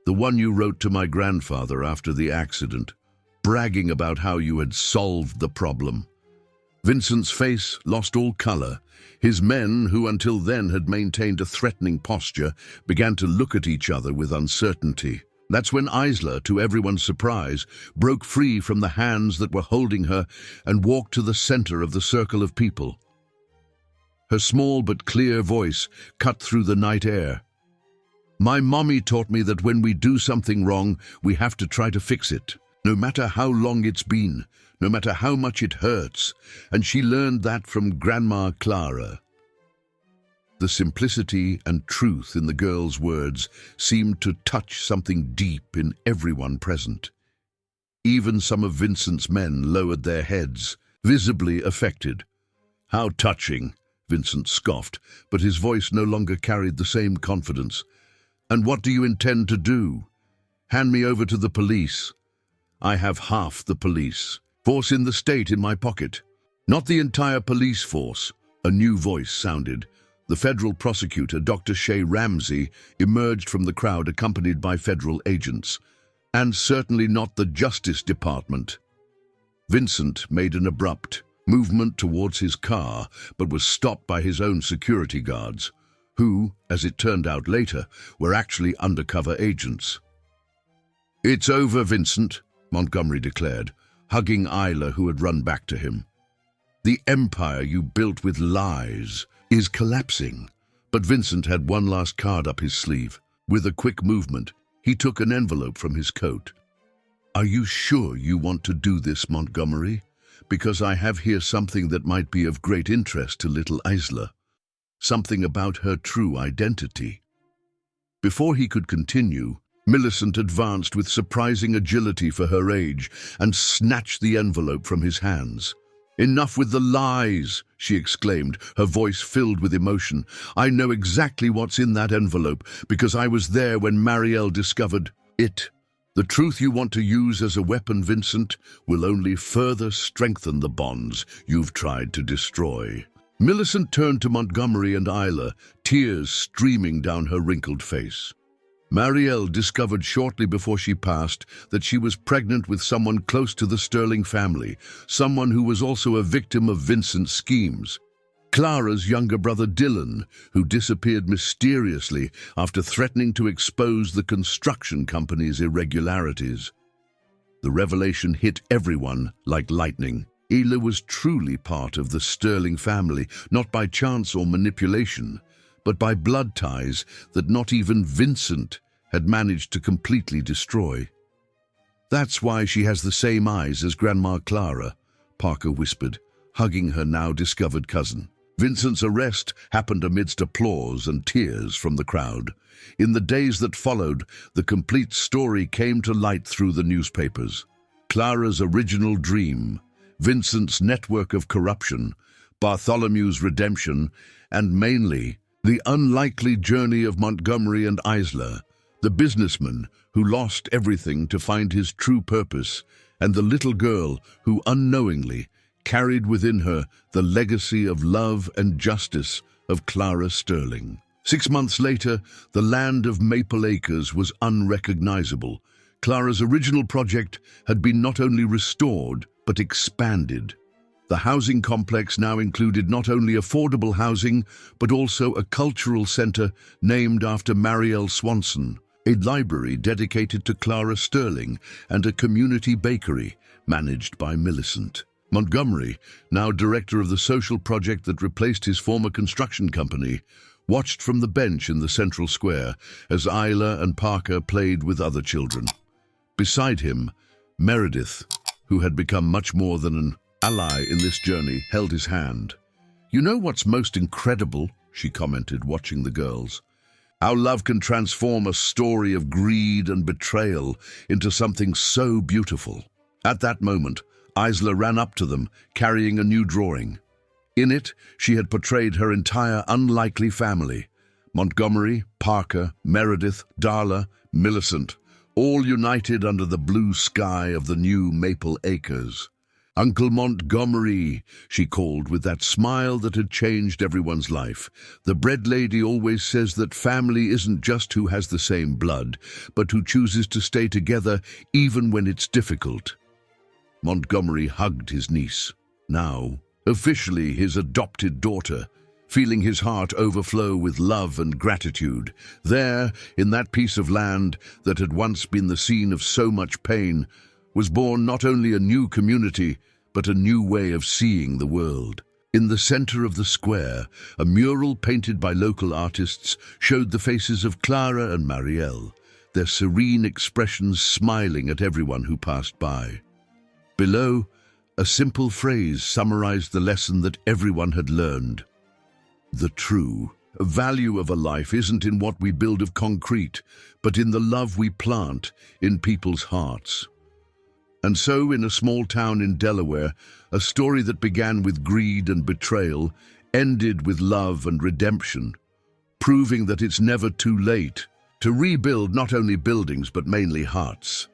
The one you wrote to my grandfather after the accident, bragging about how you had solved the problem." Vincent's face lost all color. His men, who until then had maintained a threatening posture, began to look at each other with uncertainty. That's when Isla, to everyone's surprise, broke free from the hands that were holding her and walked to the center of the circle of people. Her small but clear voice cut through the night air. "My mommy taught me that when we do something wrong, we have to try to fix it, no matter how long it's been, no matter how much it hurts, and she learned that from Grandma Clara." The simplicity and truth in the girl's words seemed to touch something deep in everyone present. Even some of Vincent's men lowered their heads, visibly affected. "How touching," Vincent scoffed, but his voice no longer carried the same confidence. "And what do you intend to do? Hand me over to the police?" "I have half the police force in the state in my pocket. Not the entire police force." A new voice sounded. The federal prosecutor, Dr. Shay Ramsey, emerged from the crowd accompanied by federal agents. "And certainly not the Justice Department." Vincent made an abrupt movement towards his car, but was stopped by his own security guards. who, as it turned out later, were actually undercover agents. "It's over, Vincent," Montgomery declared, hugging Isla, who had run back to him. "The empire you built with lies is collapsing." But Vincent had one last card up his sleeve. With a quick movement, he took an envelope from his coat. "Are you sure you want to do this, Montgomery? Because I have here something that might be of great interest to little Isla. Something about her true identity." Before he could continue, Millicent advanced with surprising agility for her age and snatched the envelope from his hands. "Enough with the lies," she exclaimed, her voice filled with emotion. "I know exactly what's in that envelope because I was there when Marielle discovered it. The truth you want to use as a weapon, Vincent, will only further strengthen the bonds you've tried to destroy." Millicent turned to Montgomery and Isla, tears streaming down her wrinkled face. Marielle discovered shortly before she passed that she was pregnant with someone close to the Sterling family, someone who was also a victim of Vincent's schemes. Clara's younger brother Dylan, who disappeared mysteriously after threatening to expose the construction company's irregularities. The revelation hit everyone like lightning. Isla was truly part of the Sterling family, not by chance or manipulation, but by blood ties that not even Vincent had managed to completely destroy. "That's why she has the same eyes as Grandma Clara," Parker whispered, hugging her now-discovered cousin. Vincent's arrest happened amidst applause and tears from the crowd. In the days that followed, the complete story came to light through the newspapers. Clara's original dream, Vincent's network of corruption, Bartholomew's redemption, and mainly, the unlikely journey of Montgomery and Isla, the businessman who lost everything to find his true purpose, and the little girl who unknowingly carried within her the legacy of love and justice of Clara Sterling. 6 months later, the land of Maple Acres was unrecognizable. Clara's original project had been not only restored, but expanded. The housing complex now included not only affordable housing, but also a cultural center named after Marielle Swanson, a library dedicated to Clara Sterling, and a community bakery managed by Millicent. Montgomery, now director of the social project that replaced his former construction company, watched from the bench in the central square as Isla and Parker played with other children. Beside him, Meredith, who had become much more than an ally in this journey, held his hand. "You know what's most incredible?" she commented, watching the girls. "How love can transform a story of greed and betrayal into something so beautiful." At that moment, Isla ran up to them, carrying a new drawing. In it, she had portrayed her entire unlikely family: Montgomery, Parker, Meredith, Darla, Millicent, all united under the blue sky of the new Maple Acres. "Uncle Montgomery," she called with that smile that had changed everyone's life. "The bread lady always says that family isn't just who has the same blood, but who chooses to stay together even when it's difficult." Montgomery hugged his niece, now officially his adopted daughter, feeling his heart overflow with love and gratitude. There, in that piece of land that had once been the scene of so much pain, was born not only a new community, but a new way of seeing the world. In the center of the square, a mural painted by local artists showed the faces of Clara and Marielle, their serene expressions smiling at everyone who passed by. Below, a simple phrase summarized the lesson that everyone had learned. The true value of a life isn't in what we build of concrete, but in the love we plant in people's hearts. And so, in a small town in Delaware, a story that began with greed and betrayal ended with love and redemption, proving that it's never too late to rebuild not only buildings but mainly hearts.